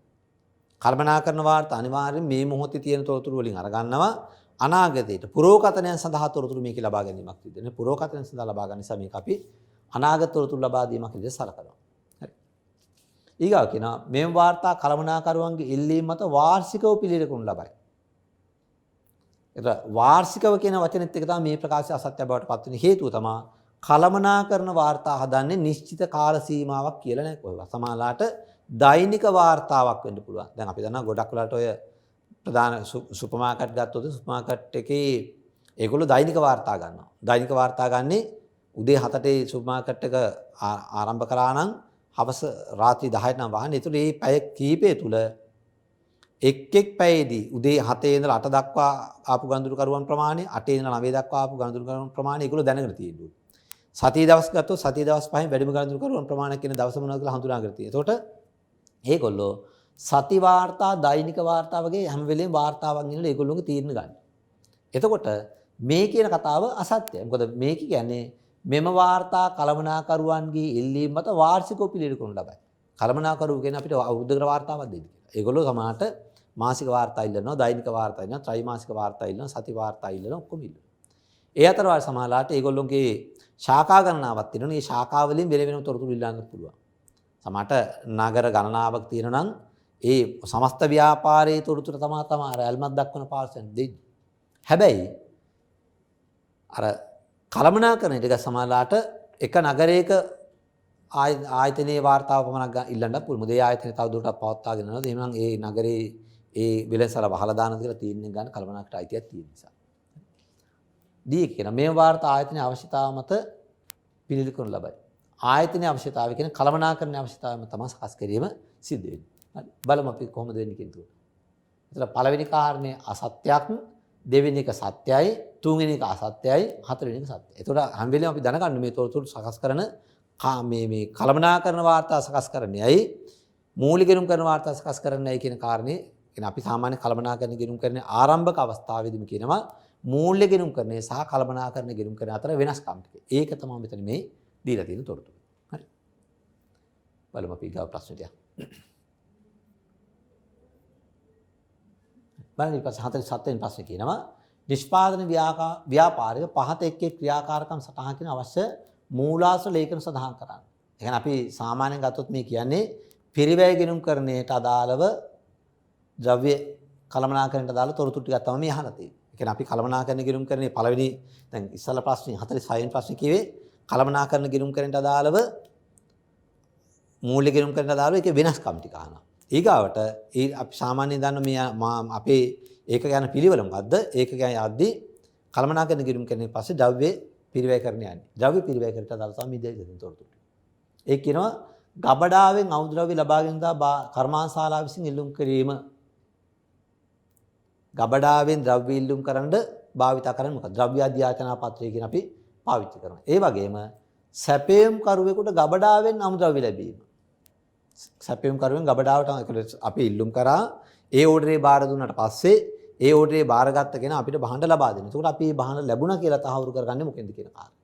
කළමනාකරන වාර්තා අනිවාර්යෙන් මේ මොහොතේ තියෙන තොරතුරු වලින් අරගන්නවා අනාගතයට පුරෝකතනයන් සඳහා තොරතුරු මේකේ ලබා ගැනීමක් විදිහට. පුරෝකතනයන් සඳහා ලබා ගන්න නිසා මේක අපි අනාගත තොරතුරු ලබා දීමක් විදිහට සලකනවා. ඊගාව කියනවා මේ වාර්තා කළමනාකරුවන්ගේ ඉල්ලීම මත වාර්ෂිකව පිළියෙල කරනු ලබයි. ඒතර වාර්ෂිකව කියන වචනේත් එක තමයි මේ ප්‍රකාශය අසත්‍ය බවට පත් වෙන හේතුව තමයි කළමනාකරන වාර්තා හදන්නේ නිශ්චිත කාල සීමාවක් කියලා නෑ කොහොමද. සමහරලාට දෛනික වාර්තාවක් වෙන්න පුළුවන්. දැන් අපි දන්නවා ගොඩක් වෙලාවට ඔය ප්‍රධාන සුපර් මාකට් ගත්තොත් සුපර් මාකට් එකේ ඒගොල්ලෝ දෛනික වාර්තා ගන්නවා. දෛනික වාර්තා ගන්නේ උදේ 7ට සුපර් මාකට් එක ආරම්භ කරා නම් හවස රාත්‍රී 10ට නම් වහන්නේ. ඒතුළු මේ පැය කීපය තුල එක් පැයේදී උදේ 7 ඉඳලා 8 දක්වා ආපු ගනුදෙනුකරුවන් ප්‍රමාණය 8 ඉඳලා 9 දක්වා ආපු ගනුදෙනුකරුවන් ප්‍රමාණය ඒගොල්ලෝ දැනගෙන තියෙනවා. සතිය දවස් ගත්තොත් සතිය දවස් පහෙන් වැඩිම ගනුදෙනුකරුවන් ප්‍රමාණයක් කියන දවස මොනවද කියලා හඳුනාගෙන තියෙනවා. එතකොට ඒගොල්ලෝ සති වාර්තා දෛනික වාර්තා වගේ හැම වෙලේම වාර්තාවක් ගෙනලා ඒගොල්ලෝගේ තීරණ ගන්න. එතකොට මේ කියන කතාව අසත්‍යයි. මොකද මේක කියන්නේ මෙම වාර්තා කළමනාකරුවන්ගේ ඉල්ලීම මත වාර්ෂිකව පිළියෙල කරනු ලබයි. කළමනාකරුවෝ කියන්නේ අපිට අවුරුද්දකට වාර්තාවක් දෙන්න කියලා. ඒගොල්ලෝ සමහරට මාසික වාර්තා ඉල්ලනවා, දෛනික වාර්තා ඉල්ලනවා, ත්‍යිමාසික වාර්තා ඉල්ලනවා, සති වාර්තා ඉල්ලනවා, ඔක්කොම ඉල්ලනවා. ඒ අතර වල සමහරලාට ඒගොල්ලෝගේ ශාඛා ගණනාවක් තියෙනවා. මේ ශාඛා වලින් වෙන වෙනම තොරතුරු ඉල්ලන්න පුළුවන්. සමහරට නගර ගණනාවක් තියෙනවා නම් ඒ සමස්ත ව්‍යාපාරයේ තොරතුරු තමයි ඇල්මත් දක්වන පාර්ශ්වයෙන් දෙන්නේ. හැබැයි අර කළමනාකරන ටික සමාලාට එක නගරයක ආයතනයේ වාර්තාව පමණක් ඉල්ලන්න පුළුවන්. ඒ ආයතනය තවදුරටත් පවත්වාගෙන යනවා. එහෙනම් ඒ නගරේ ඒ වෙලසල වහලා දානද කියලා තීරණය ගන්න කළමනාකරට අයිතියක් තියෙන නිසා. දී කියන මේ වාර්තා ආයතනයේ අවශ්‍යතාව මත පිළියෙල කරනු ලබයි. ආයතනයේ අවශ්‍යතාවය කියන කළමනාකරණයේ අවශ්‍යතාවය මත තමයි සකස් කිරීම සිද්ධ වෙන්නේ. හරි. බලමු අපි කොහොමද වෙන්නේ කියන එක. එතන පළවෙනි කාරණේ අසත්‍යයක් දෙවෙනි එක සත්‍යයි, තුන්වෙනි එක අසත්‍යයි, හතරවෙනි එක සත්‍යයි. ඒතකොට හැම වෙලේම අපි දැනගන්න මේ තොරතුරු සකස් කරන මේ කළමනාකරන වාර්තා සකස් කරන්නේයි මූලික ගිණුම් කරන වාර්තා සකස් කරන්නේයි කියන කාරණේ කියන අපි සාමාන්‍ය කළමනාකරන ගිණුම් කරන්නේ ආරම්භක අවස්ථාවේදීම කියනවා මූල්‍ය ගිණුම් කරන්නේ සහ කළමනාකරන ගිණුම් කරන අතර වෙනස්කම් ටික. ඒක තමයි මෙතන මේ දීලා තියෙන තොරතුරු. හරි. බලමු අපි ගාව ප්‍රශ්නට යමු. බලන්න ඊපස්සේ 47 වෙනි ප්‍රශ්නේ කියනවා නිෂ්පාදන ව්‍යාපාරික පහත එක් එක් ක්‍රියාකාරකම් සටහන් කරන අවශ්‍ය මූලාශ්‍ර ලේඛන සඳහන් කරන්න. ඒ කියන්නේ අපි සාමාන්‍යයෙන් ගත්තොත් මේ කියන්නේ පිරිවැය ගිණුම් කරන්නේට අදාළව ද්‍රව්‍ය කළමනාකරණයට අදාළ තොරතුරු ටිකක් තමයි මේ අහලා තියෙන්නේ. ඒ කියන්නේ අපි කළමනාකරණ ගිණුම් කරන්නේ පළවෙනි දැන් ඉස්සලා ප්‍රශ්නේ 46 වෙනි ප්‍රශ්නේ කිව්වේ කළමනාකරණ ගිණුම් කරන්නට අදාළව මූල්‍ය ගිණුම් කරන්නට අදාළව ඒකේ වෙනස්කම් ටික අහනවා. ඊගාවට අපි සාමාන්‍යයෙන් දන්න මේ අපේ ඒක ගැන පිළිවෙල මොකද්ද? ඒක ගැන යද්දී කළමනාකරණ ගිණුම් කරන පස්සේ ද්‍රව්‍ය පිරිවැය කරන්න යන්නේ. ද්‍රව්‍ය පිරිවැය කරට අදාළ තමයි මේ දෙක තොරතුරු. ඒ කියනවා ගබඩාවෙන් අමුද්‍රව්‍ය ලබාගෙන දා කර්මාන්තශාලාව විසින් ඉල්ලුම් කිරීම. ගබඩාවෙන් ද්‍රව්‍ය ඉල්ලුම් කරන්න භාවිත කරන්නේ මොකක්ද? ද්‍රව්‍ය අධ්‍යාචනා පත්‍රය කියන අපි පාවිච්චි කරනවා. ඒ වගේම සැපයුම් කරුවෙකුට ගබඩාවෙන් අමුද්‍රව්‍ය ලැබීම. සැපයුම් කරුවෙන් ගබඩාවට අපි ඉල්ලුම් කරා ඒ ඕඩරේ බාර දුන්නාට පස්සේ ඒ ඕඩරේ බාරගත්ත කෙනා අපිට භාණ්ඩ ලබා දෙනවා. ඒකට අපි මේ භාණ්ඩ ලැබුණා කියලා තහවුරු කරගන්නේ මොකෙන්ද කියන කාරණා.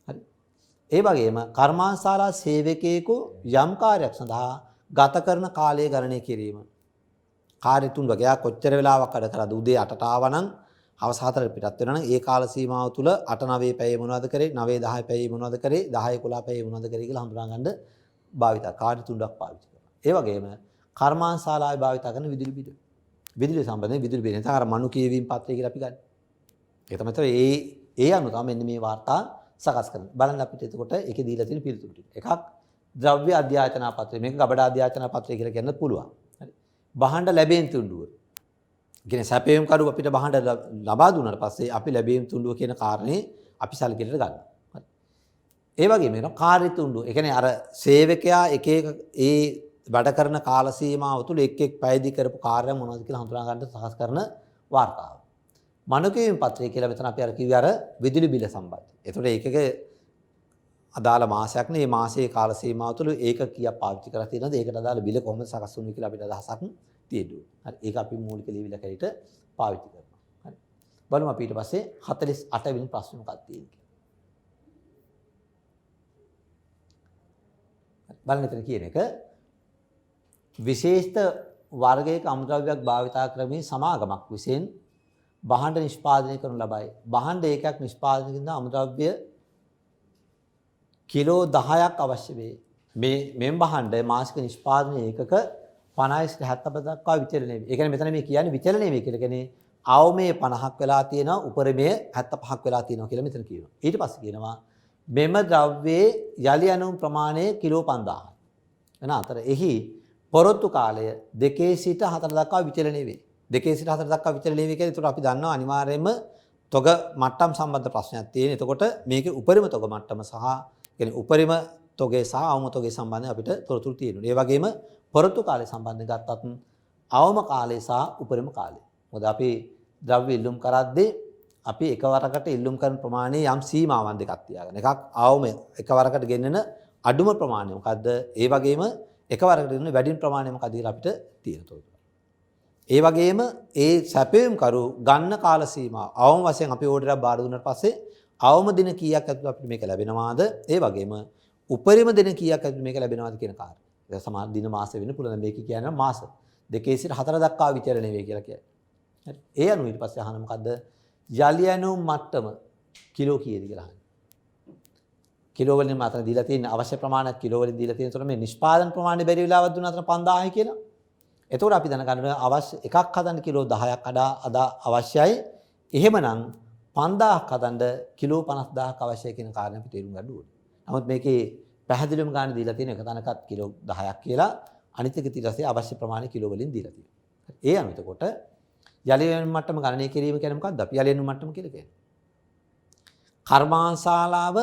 හරි. ඒ වගේම කර්මාන්තශාලා සේවකයෙකු යම් කාර්යයක් සඳහා ගත කරන කාලය ගණනය කිරීම. කාර්ය තුන් වගේක් කොච්චර වෙලාවක් වැඩ කරාද? උදේ 8ට ආවනම් හවස 4ට පිටත් වෙනවා නම් ඒ කාල සීමාව තුල 8 9 පැයේ මොනවද කරේ? 9 10 පැයේ මොනවද කරේ? 10 11 පැයේ මොනවද කරේ කියලා හඳුනා ගන්න භාවිත කාර්ය තුනක් පාවිච්චි කරනවා. ඒ වගේම කර්මාන්තශාලාවේ භාවිත කරන විදුලි බිල. විදුලි සම්බන්ධයෙන් විදුලි බිල නැත්නම් අර මනු කියවීම පත්‍රය කියලා අපි ගන්න. ඒක තමයි ඒ අනුව තමයි මෙන්න මේ වාර්තා සකස් කරන්නේ. බලන්න අපිට එතකොට ඒකේ දීලා තියෙන පිළිතුරු ටික. එකක් ද්‍රව්‍ය අධ්‍යාචනා පත්‍රය. මේක ගබඩා අධ්‍යාචනා පත්‍රය කියලා කියන්නත් පුළුවන්. හරි. භාණ්ඩ ලැබෙන තුඬුව. කියන්නේ සැපයුම් කරු අපිට භාණ්ඩ ලබා දුන්නාට පස්සේ අපි ලැබීම් තුඬුව කියන කාරණේ අපි සැලකිලිට ගන්නවා. හරි. ඒ වගේම වෙනවා කාර්ය තුඬුව. ඒ කියන්නේ අර සේවකයා එක එක ඒ වැඩ කරන කාල සීමාව තුළ එක් එක් පැයදී කරපු කාර්ය මොනවද කියලා හඳුනා ගන්න සකස් කරන වාර්තාව. මනුකීම් පත්‍රය කියලා මෙතන අපි අර කිව්වේ අර විදුලි බිල සම්බන්ධ. ඒතකොට ඒකක අදාළ මාසයක් නේ. මේ මාසයේ කාල සීමාව තුළ ඒක කීයක් පාවිච්චි කරලා තියෙනවද? ඒකට අදාළ බිල කොහොමද සකස් වුනේ කියලා අපිට අදහසක් තියෙනවා. හරි. ඒක අපි මූලික ලියවිල කැරිට පාවිච්චි කරනවා. හරි. බලමු අපි ඊට පස්සේ 48 වෙනි ප්‍රශ්නේ මොකක්ද තියෙන්නේ කියලා. බලන්න එතන කියන එක විශේෂිත වර්ගයක අමුද්‍රව්‍යයක් භාවිතා කරමින් සමාගමක් විසින් භාණ්ඩ නිෂ්පාදනය කරනු ලබයි. භාණ්ඩ ඒකයක් නිෂ්පාදනය කරන අමුද්‍රව්‍ය කිලෝ 10ක් අවශ්‍ය වේ. මේ භාණ්ඩ මාසික නිෂ්පාදනය ඒකක 50-75 දක්වා විචලනය වේ. ඒ කියන්නේ මෙතන මේ කියන්නේ විචලනය වේ කියලා කියන්නේ අවමේ 50ක් වෙලා තියෙනවා, උපරිමයේ 75ක් වෙලා තියෙනවා කියලා මෙතන කියනවා. ඊට පස්සේ කියනවා මෙම ද්‍රව්‍යයේ යලි ඇනුම් ප්‍රමාණය කිලෝ 5000යි. එන අතර එහි පොරොත්තු කාලය 2 සිට 4 දක්වා විචලනය වේ. 2 සිට 4 දක්වා විචලනය වේ කියලා ඒකට අපි දන්නවා අනිවාර්යයෙන්ම තොග මට්ටම් සම්බන්ධ ප්‍රශ්නයක් තියෙන. එතකොට මේකේ උපරිම තොග මට්ටම සහ කියන්නේ උපරිම තොගේ සහ අවම තොගේ සම්බන්ධයෙන් අපිට තොරතුරු තියෙනවා. ඒ වගේම පොරොත්තු කාලය සම්බන්ධයෙන් ගත්තත් අවම කාලය සහ උපරිම කාලය. මොකද අපි ද්‍රව්‍ය ඉල්ලුම් කරද්දී අපි එකවරකට ඉල්ලුම් කරන ප්‍රමාණය යම් සීමාවන් දෙකක් තියාගන්න. එකක් අවම එකවරකට ගෙන්නන අඩුම ප්‍රමාණය මොකද්ද? ඒ වගේම එකවරකට ගෙන්නන වැඩිම ප්‍රමාණය මොකක්ද කියලා අපිට තියෙන තොරතුරු. ඒ වගේම ඒ සැපයුම් කරු ගන්න කාල සීමාව අවම වශයෙන් අපි ඕඩරයක් බාර දුන්නාට පස්සේ අවම දින කීයක් ඇතුළත අපිට මේක ලැබෙනවාද? ඒ වගේම උපරිම දින කීයක් ඇතුළත මේක ලැබෙනවාද කියන කාරණා. ඒක සමාන දින මාස වෙන්න පුළුවන්. මේක කියන්නේ මාස 2 සිට 4 දක්වා විචලනය වේ කියලා කියන්නේ. හරි. ඒ අනුව ඊට පස්සේ අහන මොකද්ද? යලි ඇනුම් මට්ටම කිලෝ කීයද කියලා අහන්නේ. කිලෝ වලින් මාතර දීලා තියෙන අවශ්‍ය ප්‍රමාණයක් කිලෝ වලින් දීලා තියෙන. ඒතකොට මේ නිෂ්පාදන ප්‍රමාණය බැරි වෙලාවක් දුන්නා අතර 5000යි කියලා. එතකොට අපි දැනගන්න අවශ්‍ය එකක් හදන්න කිලෝ 10ක් අදා අවශ්‍යයි. එහෙමනම් 5000ක් හදන්න කිලෝ 50000ක් අවශ්‍යයි කියන කාරණේ අපි තේරුම් ගන්න ඕනේ. නමුත් මේකේ පැහැදිලිවම ගන්න දීලා තියෙන එක තැනකත් කිලෝ 10ක් කියලා අනිත් එක ඊට අවශ්‍ය ප්‍රමාණය කිලෝ වලින් දීලා තියෙනවා. ඒ අනුව එතකොට යලි ඇනුම් මට්ටම ගණනය කිරීම කියන්නේ මොකක්ද? අපි යලි ඇනුම් මට්ටම කියලා කියන්නේ. කර්මාන්තශාලාව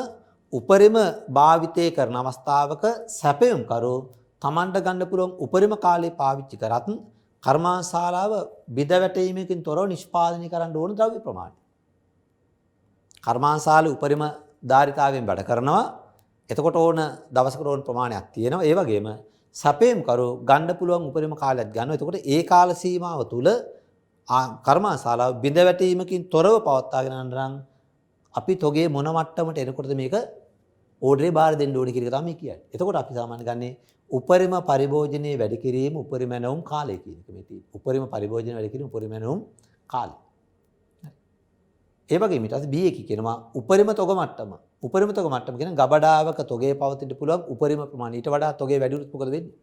උපරිම භාවිතය කරන අවස්ථාවක සැපයුම් කරු තමන්ට ගන්න පුළුවන් උපරිම කාලේ පාවිච්චි කරත් කර්මාන්තශාලාව බිඳ වැටීමකින් තොරව නිෂ්පාදනය කරන්න ඕන ද්‍රව්‍ය ප්‍රමාණය. කර්මාන්තශාලාවේ උපරිම ධාරිතාවයෙන් වැඩ කරනවා. එතකොට ඕන දවසකට ඕන ප්‍රමාණයක් තියෙනවා. ඒ වගේම සැපයම්කරු ගන්න පුළුවන් උපරිම කාලයක් ගන්නවා. එතකොට ඒ කාල සීමාව තුල කර්මාන්තශාලාව බිඳ වැටීමකින් තොරව පවත්වාගෙන යන්න නම් අපි තොගේ මොන මට්ටමට එනකොටද මේක ඕඩරේ බාර දෙන්න ඕනේ කියන එක තමයි කියන්නේ. එතකොට අපි සාමාන්‍ය ගන්නේ උපරිම පරිභෝජනයේ වැඩි කිරීම උපරිම නැවුම් කාලය කියන එක මේ තියෙන්නේ. උපරිම පරිභෝජනයේ වැඩි කිරීම උපරිම නැවුම් කාලය. ඒ වගේම ඊට පස්සේ B1 කියනවා උපරිම තොග මට්ටම. උපරිම තොග මට්ටම කියන්නේ ගබඩාවක තොගේ පවතින්න පුළුවන් උපරිම ප්‍රමාණය. ඊට වඩා තොගේ වැඩි වුණොත් මොකද වෙන්නේ?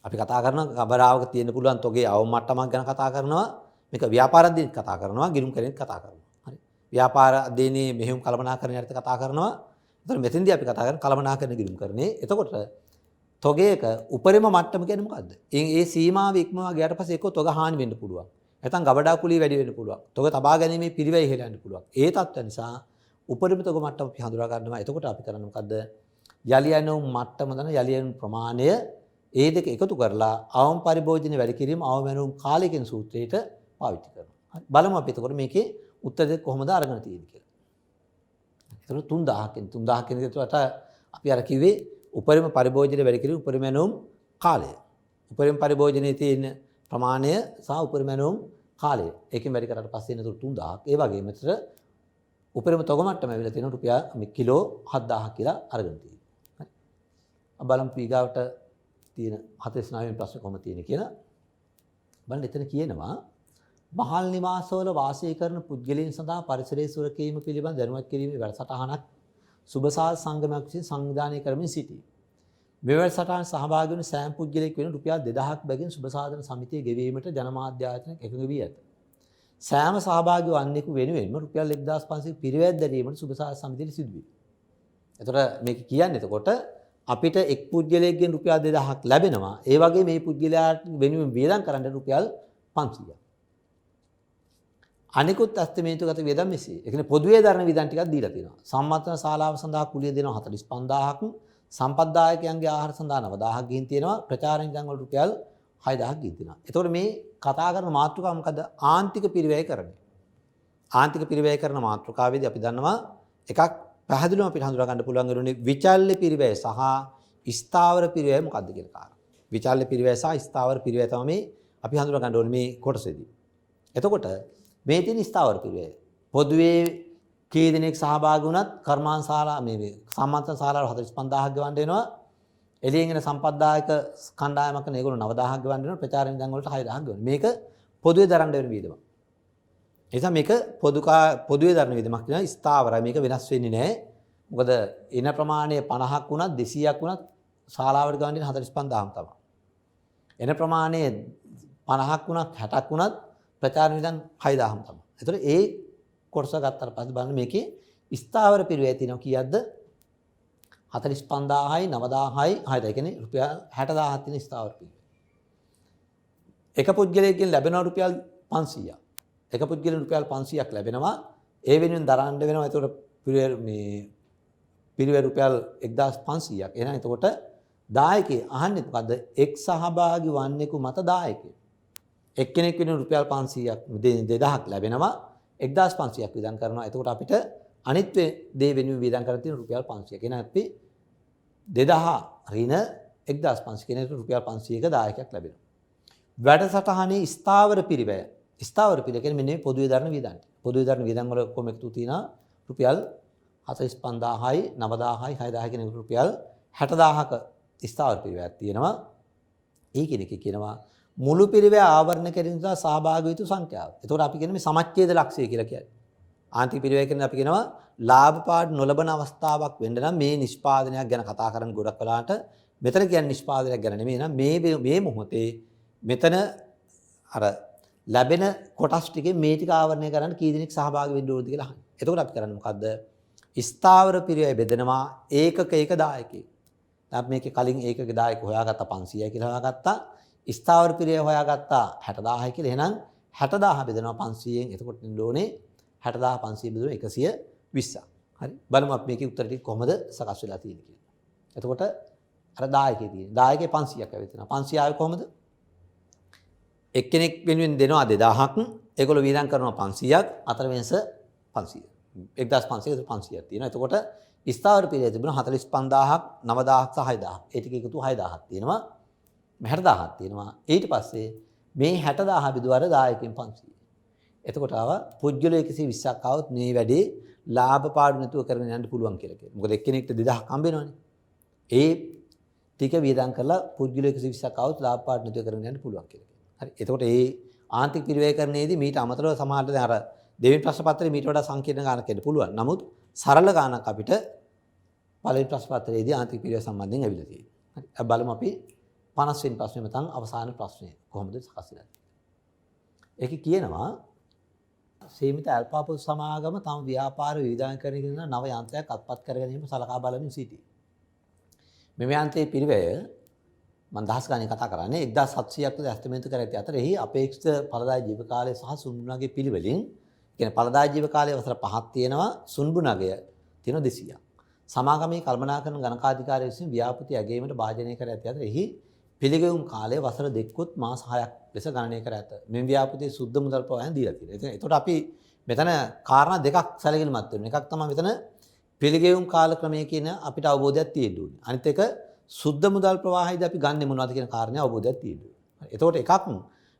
අපි කතා කරනවා ගබඩාවක තියෙන්න පුළුවන් තොගේ අවම මට්ටමක් ගැන කතා කරනවා. මේක ව්‍යාපාර අධ්‍යයනයේත් කතා කරනවා, ගිණුම් කරේත් කතා කරනවා. හරි. ව්‍යාපාර අධ්‍යයනයේ මෙහෙයුම් කළමනාකරණය යටතේ කතා කරනවා. එතකොට මෙතෙන්දී අපි කතා කරන්නේ කළමනාකරණ ගිණුම් කරන්නේ. එතකොට තොගයක උපරිම මට්ටම කියන්නේ මොකද්ද? ඒ සීමාව ඉක්මවා ගියාට පස්සේ එක්ක තොග හානි වෙන්න පුළුවන්. නැත්නම් ගබඩා කුලිය වැඩි වෙන්න පුළුවන්. තොග තබා ගැනීමේ පිරිවැය ඉහළ යන්න පුළුවන්. ඒ තත්ත්ව නිසා උපරිම තොග මට්ටම අපි හඳුනා ගන්නවා. එතකොට අපි කරන්නේ මොකද්ද? යලි යනුම් මට්ටම දන යලි යනුම් ප්‍රමාණය ඒ දෙක එකතු කරලා අවම පරිභෝජනය වැඩි කිරීම අවම යනුම් කාලයකින් සූත්‍රයට පාවිච්චි කරනවා. හරි. බලමු අපි එතකොට මේකේ උත්තර දෙක කොහොමද අරගෙන තියෙන්නේ කියලා. එතකොට 3000 කියන එකට අපි අර කිව්වේ උපරිම පරිභෝජනය වැඩි කිරීම උපරිම යනුම් කාලය. උපරිම පරිභෝජනයේ තියෙන ප්‍රමාණය සහ උපරිම යනුම් කාලය. ඒකෙන් වැඩි කරාට පස්සේ එන 3000ක්. ඒ වගේම මෙතන උපරිම තොග මට්ටම ඇවිල්ලා තියෙනවා රුපියල් කිලෝ 7000ක් කියලා අරගෙන තියෙනවා. හරි. අපි බලමු ඊගාවට තියෙන 49 වෙනි ප්‍රශ්නේ කොහොමද තියෙන්නේ කියලා. බලන්න එතන කියනවා මහල් නිවාසවල වාසය කරන පුද්ගලයන් සඳහා පරිසරයේ සුරකීම පිළිබඳ දැනුවත් කිරීමේ වැඩසටහනක් සුබසාද සංගමයක් විසින් සංවිධානය කරමින් සිටී. මේ වැඩසටහන සහභාගී වන සෑම පුද්ගලයෙක් වෙන රුපියල් 2000ක් බැගින් සුබසාධන සමිතිය ගෙවීමට ජනමාධ්‍ය ආයතනයක් එකඟ වී ඇත. සෑම සහභාගී වන්නෙකු වෙනුවෙන්ම රුපියල් 1500 පිරිවැයක් දැරීමට සුබසාධන සමිතියට සිදු වේ. එතකොට මේක කියන්නේ එතකොට අපිට එක් පුද්ගලයෙක්ගෙන් රුපියල් 2000ක් ලැබෙනවා. ඒ වගේ මේ පුද්ගලයාට වෙනුවෙන් වියදම් කරන්න රුපියල් 500ක්. අනිකුත් අස්තමේන්තුගත වියදම් මෙසේ. ඒ කියන්නේ පොදුවේ දරන වියදම් ටිකක් දීලා තියෙනවා. සම්මතන ශාලාව සඳහා කුලිය දෙනවා 45000ක්. සම්පත්දායකයන්ගේ ආහාර සඳහා 9000ක් ගිහින් තියෙනවා. ප්‍රචාරණ ඉඳන් වල රුපියල් 6000ක් ගිහින් තියෙනවා. එතකොට මේ කතා කරන මාතෘකාව මොකද්ද? ආන්තික පිරිවැය කරන්නේ. ආන්තික පිරිවැය කරන මාතෘකාවේදී අපි දන්නවා එකක් පැහැදිලිවම අපිට හඳුනා ගන්න පුළුවන් වෙනුනේ විචල්්‍ය පිරිවැය සහ ස්ථාවර පිරිවැය මොකද්ද කියලා කාරණා. විචල්්‍ය පිරිවැය සහ ස්ථාවර පිරිවැය තමයි අපි හඳුනා ගන්න ඕනේ මේ කොටසේදී. එතකොට මේ තියෙන ස්ථාවර පිරිවැය පොදුවේ කී දෙනෙක් සහභාගී වුණත් කර්මාන්තශාලා මේ සම්මන්ත්‍රණ ශාලාවල 45000ක් ගවන්න වෙනවා. එළියෙන් එන සම්පත්දායක කණ්ඩායමක් නේ ඒගොල්ලෝ 9000ක් ගවන්න වෙනවා. ප්‍රචාරණ ඉඳන් වලට 6000ක් ගවන්න. මේක පොදුවේ දරන්න වෙන වියදමක්. ඒ නිසා මේක පොදුවේ දරන වියදමක් කියන ස්ථාවරයි. මේක වෙනස් වෙන්නේ නැහැ. මොකද එන ප්‍රමාණය 50ක් වුණත් 200ක් වුණත් ශාලාවට ගවන්න දෙන 45000ක් තමයි. එන ප්‍රමාණය 50ක් වුණත් 60ක් වුණත් ප්‍රචාරණ ඉඳන් 6000ක් තමයි. ඒතර ඒ කොටස ගත්තාට පස්සේ බලන්න මේකේ ස්ථාවර පිරිවැය තියෙනවා කීයක්ද? 45000යි 9000යි 6000. ඒ කියන්නේ රුපියල් 60000ක් තියෙන ස්ථාවර පිරිවැය. එක පුද්ගලයෙක්ගෙන් ලැබෙනවා රුපියල් 500ක්. එක පුද්ගලෙන් රුපියල් 500ක් ලැබෙනවා. ඒ වෙනුවෙන් දරන්න වෙනවා. ඒතකොට පිරිවැය රුපියල් 1500ක්. එහෙනම් එතකොට දායකේ අහන්නේ මොකද්ද? එක් සහභාගී වන්නෙකු මත දායකේ. එක්කෙනෙක් වෙනුවෙන් රුපියල් 500ක් 2000ක් ලැබෙනවා. 1500ක් වියදම් කරනවා. එතකොට අපිට අනිත් දේ වෙනුවෙන් වියදම් කරලා තියෙන රුපියල් 500ක්. එහෙනම් අපි 2000 ඍණ 1500 කියන රුපියල් 500ක දායකයක් ලැබෙනවා. වැඩසටහනේ ස්ථාවර පිරිවැය. ස්ථාවර පිරිවැය කියන්නේ මෙන්න මේ පොදුවේ දරන වියදම්. පොදුවේ දරන වියදම් වල කොහොම එකතු තියෙනවා රුපියල් 45000යි 9000යි 6000 කියන රුපියල් 60000ක ස්ථාවර පිරිවැයක් තියෙනවා. ඒ කෙනෙක් කියනවා මුළු පිරිවැය ආවරණය කිරීම සඳහා සහභාගී වූ සංඛ්‍යාව. එතකොට අපි කියන්නේ මේ සමච්ඡේද ලක්ෂය කියලා කියන්නේ. ආන්තික පිරිවැය කියන්නේ අපි කියනවා ලාභ පාඩු නොලබන අවස්ථාවක් වෙන්න නම් මේ නිෂ්පාදනයක් ගැන කතා කරන්න ගොඩක් වෙලාට මෙතන කියන්නේ නිෂ්පාදනයක් ගැන නෙමෙයි නේද? මේ මොහොතේ මෙතන අර ලැබෙන කොටස් ටිකේ මේ ටික ආවරණය කරන්න කී දෙනෙක් සහභාගී වෙන්න ඕනද කියලා අහන්නේ. එතකොට අපි කරන්නේ මොකද්ද? ස්ථාවර පිරිවැය බෙදෙනවා ඒකක දායකයෙක්. අපි මේකේ කලින් ඒකක දායක හොයාගත්තා 500යි කියලා හොයාගත්තා. ස්ථාවර පිරිවැය හොයාගත්තා 60000යි කියලා. එහෙනම් 60000 බෙදෙනවා 500ෙන්. එතකොට ඉන්න ඕනේ 60500 බෙදුවා 120ක්. හරි. බලමු අපි මේකේ උත්තර ටික කොහොමද සකස් වෙලා තියෙන්නේ කියලා. එතකොට අර දායකයේ තියෙන. දායකයේ 500ක් ඇවිත් වෙනවා. 500 ආවේ කොහොමද? එක්කෙනෙක් වෙනුවෙන් දෙනවා 2000ක්. ඒගොල්ලෝ වියදම් කරනවා 500ක්. අතර වෙනස 500. 1500 500ක් තියෙනවා. එතකොට ස්ථාවර පිළිවෙල තිබුණා 45000ක්, 9000ක් සහ 6000ක්. ඒ ටික එකතු 6000ක් තියෙනවා. 60000ක් තියෙනවා. ඊට පස්සේ මේ 60000 බෙදුවර 10කින් 500. එතකොට ආවා පුජ්‍යලෝ 120ක් આવොත් මේ වැඩේ ලාභ පාඩු නැතුව කරගෙන යන්න පුළුවන් කියලා කියනවා. මොකද එක්කෙනෙක්ට 2000ක් හම්බ වෙනවනේ. ඒ ටික වියදම් කරලා පුජ්‍යලෝ 120ක් આવොත් ලාභ පාඩු නැතුව කරගෙන යන්න පුළුවන් කියලා කියනවා. හරි. එතකොට මේ ආන්තික පිරිවැයකරණයේදී මීට අමතරව සමහරට දැන් අර දෙවෙනි ප්‍රශ්න පත්‍රයේ මීට වඩා සංකීර්ණ ගානක් එන්න පුළුවන්. නමුත් සරල ගානක් අපිට පළවෙනි ප්‍රශ්න පත්‍රයේදී ආන්තික පිරිවැය සම්බන්ධයෙන් ඇවිල්ලා තියෙනවා. හරි. අපි බලමු අපි 50 වෙනි ප්‍රශ්නේ මතන් අවසාන ප්‍රශ්නය කොහොමද සකස් වෙන්නේ? ඒකේ කියනවා සීමිත අල්පාපොත් සමාගම තම ව්‍යාපාර විවිධාංගීකරණය කරන නව යන්ත්‍රයක් අත්පත් කර ගැනීම සලකා බලමින් සිටී. මෙම යන්ත්‍රයේ පිරිවැය මම දහස් ගණන් කතා කරන්නේ 1700ක් ද ඇස්ටිමේට් කර ඇති අතර එහි අපේක්ෂිත ඵලදායී ජීව කාලය සහ සුන්බුණගේ පිළිවෙලින් කියන්නේ ඵලදායී ජීව කාලය වසර 5ක් තියෙනවා සුන්බුණගය තියෙනවා 200ක්. සමාගමේ කල්පනාකරන ගණකාධිකාරිය විසින් ව්‍යාපෘති ඇගීමට භාජනය කර ඇති අතර එහි පිළිගෙවුම් කාලය වසර 2කුත් මාස 6ක් ලෙස ගණනය කර ඇත. මෙම ව්‍යාපෘතියේ සුද්ධ මුදල් ප්‍රවාහයන් දීලා තියෙනවා. එතකොට අපි මෙතන කාරණා දෙකක් සැලකිලිමත් වෙනවා. එකක් තමයි මෙතන පිළිගෙවුම් කාල ක්‍රමය කියන අපිට අවබෝධයක් තියෙන්න ඕනේ. අනිත් එක සුද්ධ මුදල් ප්‍රවාහයේදී අපි ගන්නෙ මොනවද කියන කාරණේ අවබෝධයක් තියෙන්න ඕනේ. එතකොට එකක්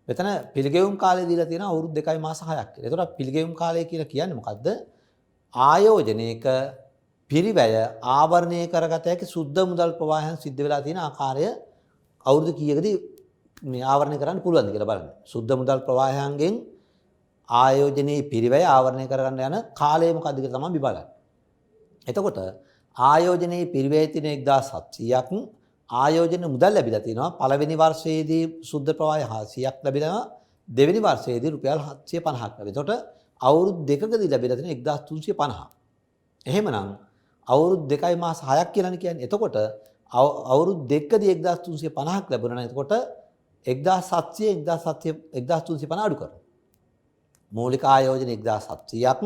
මෙතන පිළිගෙවුම් කාලය දීලා තියෙනවා අවුරුදු 2යි මාස 6ක් කියලා. එතකොට පිළිගෙවුම් කාලය කියලා කියන්නේ මොකද්ද? ආයෝජනයක පිරිවැය ආවරණය කරගත හැකි සුද්ධ මුදල් ප්‍රවාහයන් සිද්ධ වෙලා තියෙන ආකාරය අවුරුදු කීයකදී මේ ආවරණය කරන්න පුළුවන්ද කියලා බලන්න. සුද්ධ මුදල් ප්‍රවාහයන්ගෙන් ආයෝජනයේ පිරිවැය ආවරණය කරගන්න යන කාලය මොකද්ද කියලා තමයි බලන්නේ. එතකොට ආයෝජනයේ පිරිවැය තියෙන 1700ක් ආයෝජන මුදල් ලැබිලා තිනවා. පළවෙනි වර්ෂයේදී සුද්ධ ප්‍රවාහය 100ක් ලැබිලා දෙවෙනි වර්ෂයේදී රුපියල් 750ක් ලැබෙනවා. එතකොට අවුරුදු දෙකකදී ලැබිලා තියෙන 1350. එහෙමනම් අවුරුදු 2යි මාස 6ක් කියලානේ කියන්නේ. එතකොට අවුරුදු දෙකකදී 1350ක් ලැබුණා නම් එතකොට 1350 අඩු කරනවා. මූලික ආයෝජන 1700ක්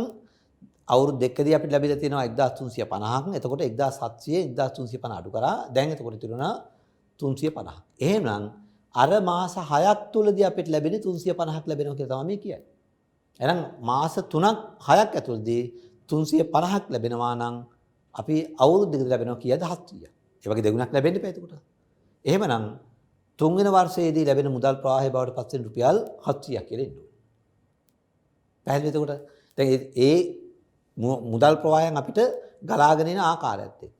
අවුරුදු දෙකකදී අපිට ලැබිලා තියෙනවා 1350ක්. එතකොට 1700 1350 අඩු කරා. දැන් එතකොට තිරුණා 350ක්. එහෙනම් අර මාස 6ක් තුලදී අපිට ලැබෙන 350ක් ලැබෙනවා කියලා තමයි මේ කියන්නේ. එහෙනම් මාස 3ක් 6ක් ඇතුළතදී 350ක් ලැබෙනවා නම් අපි අවුරුදු දෙකකට ලැබෙනවා කීයද 700ක්. ඒ වගේ දෙගුණක් ලැබෙන්න එපා එතකොට. එහෙමනම් තුන්වෙනි වර්ෂයේදී ලැබෙන මුදල් ප්‍රවාහය බවට පත් වෙන රුපියල් 700ක් කියලා එන්න ඕනේ. පැහැදිලිද එතකොට? දැන් ඒ මුදල් ප්‍රවාහයන් අපිට ගලාගෙන එන ආකාරයත් එක්ක.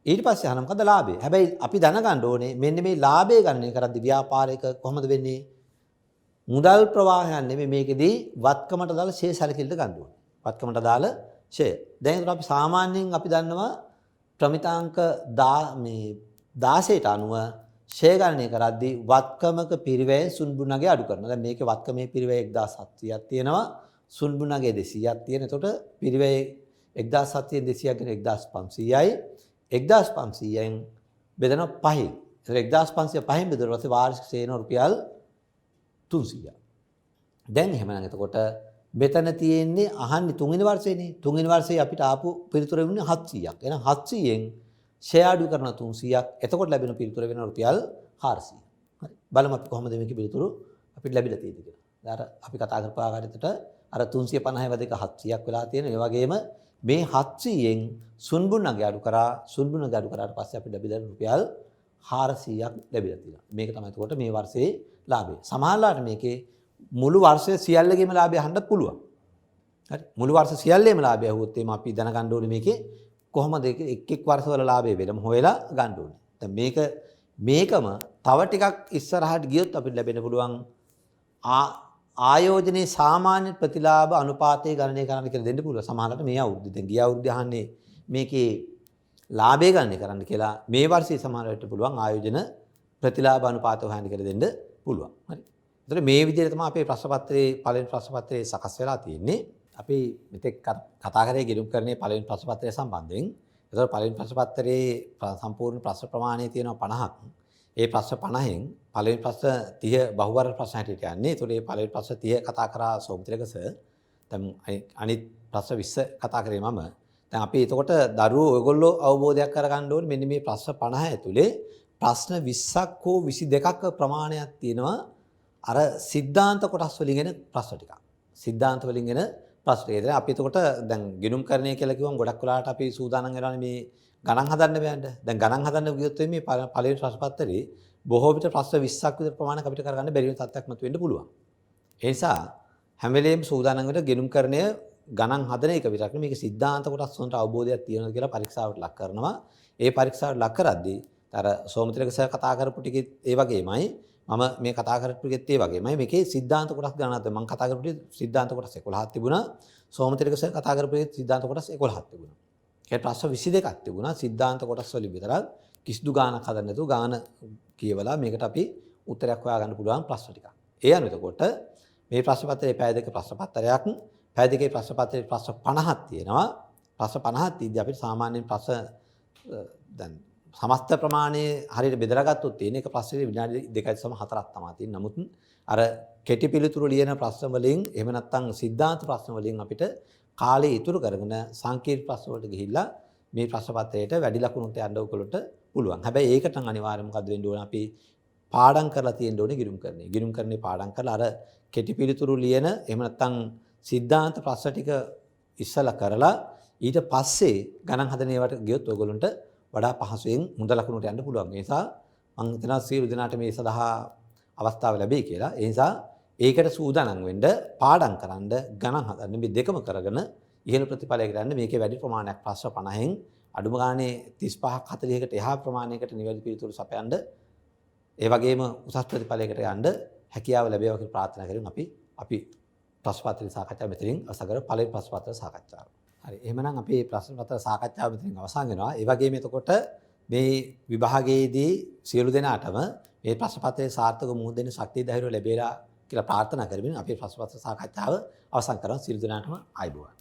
ඊට පස්සේ අහන මොකද ලාභය? හැබැයි අපි දැනගන්න ඕනේ මෙන්න මේ ලාභය ගණනය කරද්දී ව්‍යාපාරයක කොහොමද වෙන්නේ? මුදල් ප්‍රවාහයන් නෙමෙයි මේකෙදී වත්කමට දාලා ෂෙයා සැලකිල්ලට ගන්න ඕනේ. වත්කමට දාලා ෂෙයා. දැන් ඒකට අපි සාමාන්‍යයෙන් අපි දන්නවා ප්‍රමිතාංක 16ට අනුව ෂෙයා ගණනය කරද්දී වත්කමක පිරිවැය සුන්බුණගේ අඩු කරනවා. දැන් මේකේ වත්කමේ පිරිවැය 1700ක් තියෙනවා. සුන්බුණගේ 200ක් තියෙන. එතකොට පිරිවැය 1700 200ක් ගැන 1500යි. 1500න් බෙදෙනවා 5යි. එතකොට 1500 5න් බෙදුවා පස්සේ වාර්ෂික සේන රුපියල් 300ක්. දැන් එහෙමනම් එතකොට මෙතන තියෙන්නේ අහන්නේ තුන්වෙනි වර්ෂයේනේ. තුන්වෙනි වර්ෂයේ අපිට ආපු පිළිතුර වෙන්නේ 700ක්. එහෙනම් 700න් ෂෙයා අඩු කරන 300ක්. එතකොට ලැබෙන පිළිතුර වෙන රුපියල් 400. හරි. බලමු අපි කොහොමද මේකේ පිළිතුරු අපිට ලැබිලා තියෙන්නේ කියලා. අර අපි කතා කරපු ආකාරයට අර 350 වදක 700ක් වෙලා තියෙනවා. ඒ වගේම මේ 700න් සුන්බුණගේ අඩු කරා සුන්බුණගේ අඩු කරාට පස්සේ අපිට ලැබිලා රුපියල් 400ක් ලැබිලා තියෙනවා. මේක තමයි එතකොට මේ වර්ෂයේ ලාභය. සමහරවිට මේකේ මුළු වර්ෂයේ සියල්ලගේම ලාභය අහන්නත් පුළුවන්. හරි. මුළු වර්ෂ සියල්ලේම ලාභය අහුවොත් එimhe අපි දැනගන්න ඕනේ මේකේ කොහොමද එක් එක් වර්ෂවල ලාභය වෙලම හොයලා ගන්න ඕනේ. දැන් මේකම තව ටිකක් ඉස්සරහට ගියොත් අපිට ලැබෙන්න පුළුවන් ආයෝජනයේ සාමාන්‍ය ප්‍රතිලාභ අනුපාතය ගණනය කරන්න කියලා දෙන්න පුළුවන්. සමහරවිට මේ අවුරුද්දේ දැන් ගිය අවුරුද්දේ අහන්නේ මේකේ ලාභය ගණනය කරන්න කියලා. මේ වර්ෂයේ සමහරවිට පුළුවන් ආයෝජන ප්‍රතිලාභ අනුපාතය හොයන්න කියලා දෙන්න පුළුවන්. හරි. ඒතර මේ විදිහට තමයි අපේ ප්‍රශ්න පත්‍රයේ පළවෙනි ප්‍රශ්න පත්‍රයේ සකස් වෙලා තියෙන්නේ. අපි මෙතෙක් කතා කරේ ගිණුම්කරණයේ පළවෙනි ප්‍රශ්න පත්‍රය සම්බන්ධයෙන්. ඒතර පළවෙනි ප්‍රශ්න පත්‍රයේ සම්පූර්ණ ප්‍රශ්න ප්‍රමාණය තියෙනවා 50ක්. ඒ ප්‍රශ්න 50න් පළවෙනි ප්‍රශ්න 30 බහුවර්ග ප්‍රශ්න හැටියට යන්නේ. ඒතකොට මේ පළවෙනි ප්‍රශ්න 30 කතා කරා සෝමතිලක සර්. දැන් අනිත් ප්‍රශ්න 20 කතා කරේ මම. දැන් අපි එතකොට දරුවෝ ඔයගොල්ලෝ අවබෝධයක් කරගන්න ඕනේ මෙන්න මේ ප්‍රශ්න 50 ඇතුලේ ප්‍රශ්න 20ක් හෝ 22ක ප්‍රමාණයක් තියෙනවා අර සිද්ධාන්ත කොටස් වලින් එන ප්‍රශ්න ටික. සිද්ධාන්ත වලින් එන ප්‍රශ්න ටික. ඉතින් අපි එතකොට දැන් ගිණුම්කරණය කියලා කිව්වම ගොඩක් වෙලාවට අපි සූදානම් වෙනවානේ මේ ගණන් හදන්න බෑන්ද. දැන් ගණන් හදන්න ගියොත් මේ පළවෙනි ප්‍රශ්න පත්‍රයේ බොහෝ විට ප්‍රශ්න 20ක් විතර ප්‍රමාණයක් අපිට කරගන්න බැරි වෙන තත්ත්වයක් මතුවෙන්න පුළුවන්. ඒ නිසා හැම වෙලේම සූදානම් වෙන්න ගිණුම්කරණය ගණන් හදන එක විතරක් නෙමෙයි මේක සිද්ධාන්ත කොටස් වලට අවබෝධයක් තියෙනවා කියලා පරීක්ෂාවට ලක් කරනවා. ඒ පරීක්ෂාවට ලක් කරද්දී අර සෝමතිලක සර් කතා කරපු ටිකෙත් ඒ වගේමයි මම මේ කතා කරපු ටිකෙත් ඒ වගේමයි මේකේ සිද්ධාන්ත කොටස් ගණනක් මම කතා කරපු ටික සිද්ධාන්ත කොටස් 11ක් තිබුණා. සෝමතිලක සර් කතා කරපු සිද්ධාන්ත කොටස් 11ක් තිබුණා. ඒ ප්‍රශ්න 22ක් තිබුණා. සිද්ධාන්ත කොටස් වලින් විතරක් කිසිදු ගාණක් හදන්න නැතුව ගාණ කියවලා මේකට අපි උත්තරයක් හොයාගන්න පුළුවන් ප්‍රශ්න ටිකක්. ඒ අනුව එතකොට මේ ප්‍රශ්න පත්‍රයේ පැය දෙක ප්‍රශ්න පත්‍රයක් පැය දෙකේ ප්‍රශ්න පත්‍රයේ ප්‍රශ්න 50ක් තියෙනවා. ප්‍රශ්න 50ක් තියදී අපිට සාමාන්‍යයෙන් ප්‍රශ්න දැන් සමස්ත ප්‍රමාණයේ හරියට බෙදලා ගත්තොත් තියෙන එක ප්‍රශ්නේ විනාඩි 2.4ක් තමයි තියෙන්නේ. නමුත් අර කෙටි පිළිතුරු ලියන ප්‍රශ්න වලින් එහෙම නැත්නම් සිද්ධාන්ත ප්‍රශ්න වලින් අපිට කාලය ඉතුරු කරගෙන සංකීර්ණ ප්‍රශ්න වලට ගිහිල්ලා මේ ප්‍රශ්න පත්‍රයට වැඩි ලකුණුට යන්න උගලට පුළුවන්. හැබැයි ඒකට නම් අනිවාර්යයෙන්ම මොකද වෙන්න ඕන අපි පාඩම් කරලා තියෙන්න ඕනේ ගිණුම්කරණය. ගිණුම්කරණේ පාඩම් කරලා අර කෙටි පිළිතුරු ලියන එහෙම නැත්නම් සිද්ධාන්ත ප්‍රශ්න ටික ඉස්සලා කරලා ඊට පස්සේ ගණන් හදන ඒවාට ගියොත් ඔයගොල්ලන්ට වඩා පහසුවෙන් හොඳ ලකුණුට යන්න පුළුවන්. ඒ නිසා මම හිතනවා සියලු දෙනාට මේ සඳහා අවස්ථාව ලැබෙයි කියලා. ඒ නිසා ඒකට සූදානම් වෙන්න පාඩම් කරන්න ගණන් හදන්න මේ දෙකම කරගෙන ඉහළ ප්‍රතිඵලයකට යන්න මේකේ වැඩි ප්‍රමාණයක් ප්‍රශ්න 50න් අඩුම ගානේ 35ක් 40කට එහා ප්‍රමාණයකට නිවැරදි පිළිතුරු සපයන්න ඒ වගේම උසස් ප්‍රතිඵලයකට යන්න හැකියාව ලැබේවා කියලා ප්‍රාර්ථනා කරමින් අපි ප්‍රශ්න පත්‍ර සාකච්ඡාව මෙතනින් අවසන් කරමු. පළවෙනි ප්‍රශ්න පත්‍ර සාකච්ඡාව. හරි. එහෙමනම් අපි ප්‍රශ්න පත්‍ර සාකච්ඡාව මෙතනින් අවසන් වෙනවා. ඒ වගේම එතකොට මේ විභාගයේදී සියලු දෙනාටම මේ ප්‍රශ්න පත්‍රයේ සාර්ථක මුහුණ දෙන්න ශක්තිය ධෛර්යය ලැබේලා කියලා ප්‍රාර්ථනා කරමින් අපි ප්‍රශ්න පත්‍ර සාකච්ඡාව අවසන් කරනවා. සියලු දෙනාටම ආයුබෝවන්.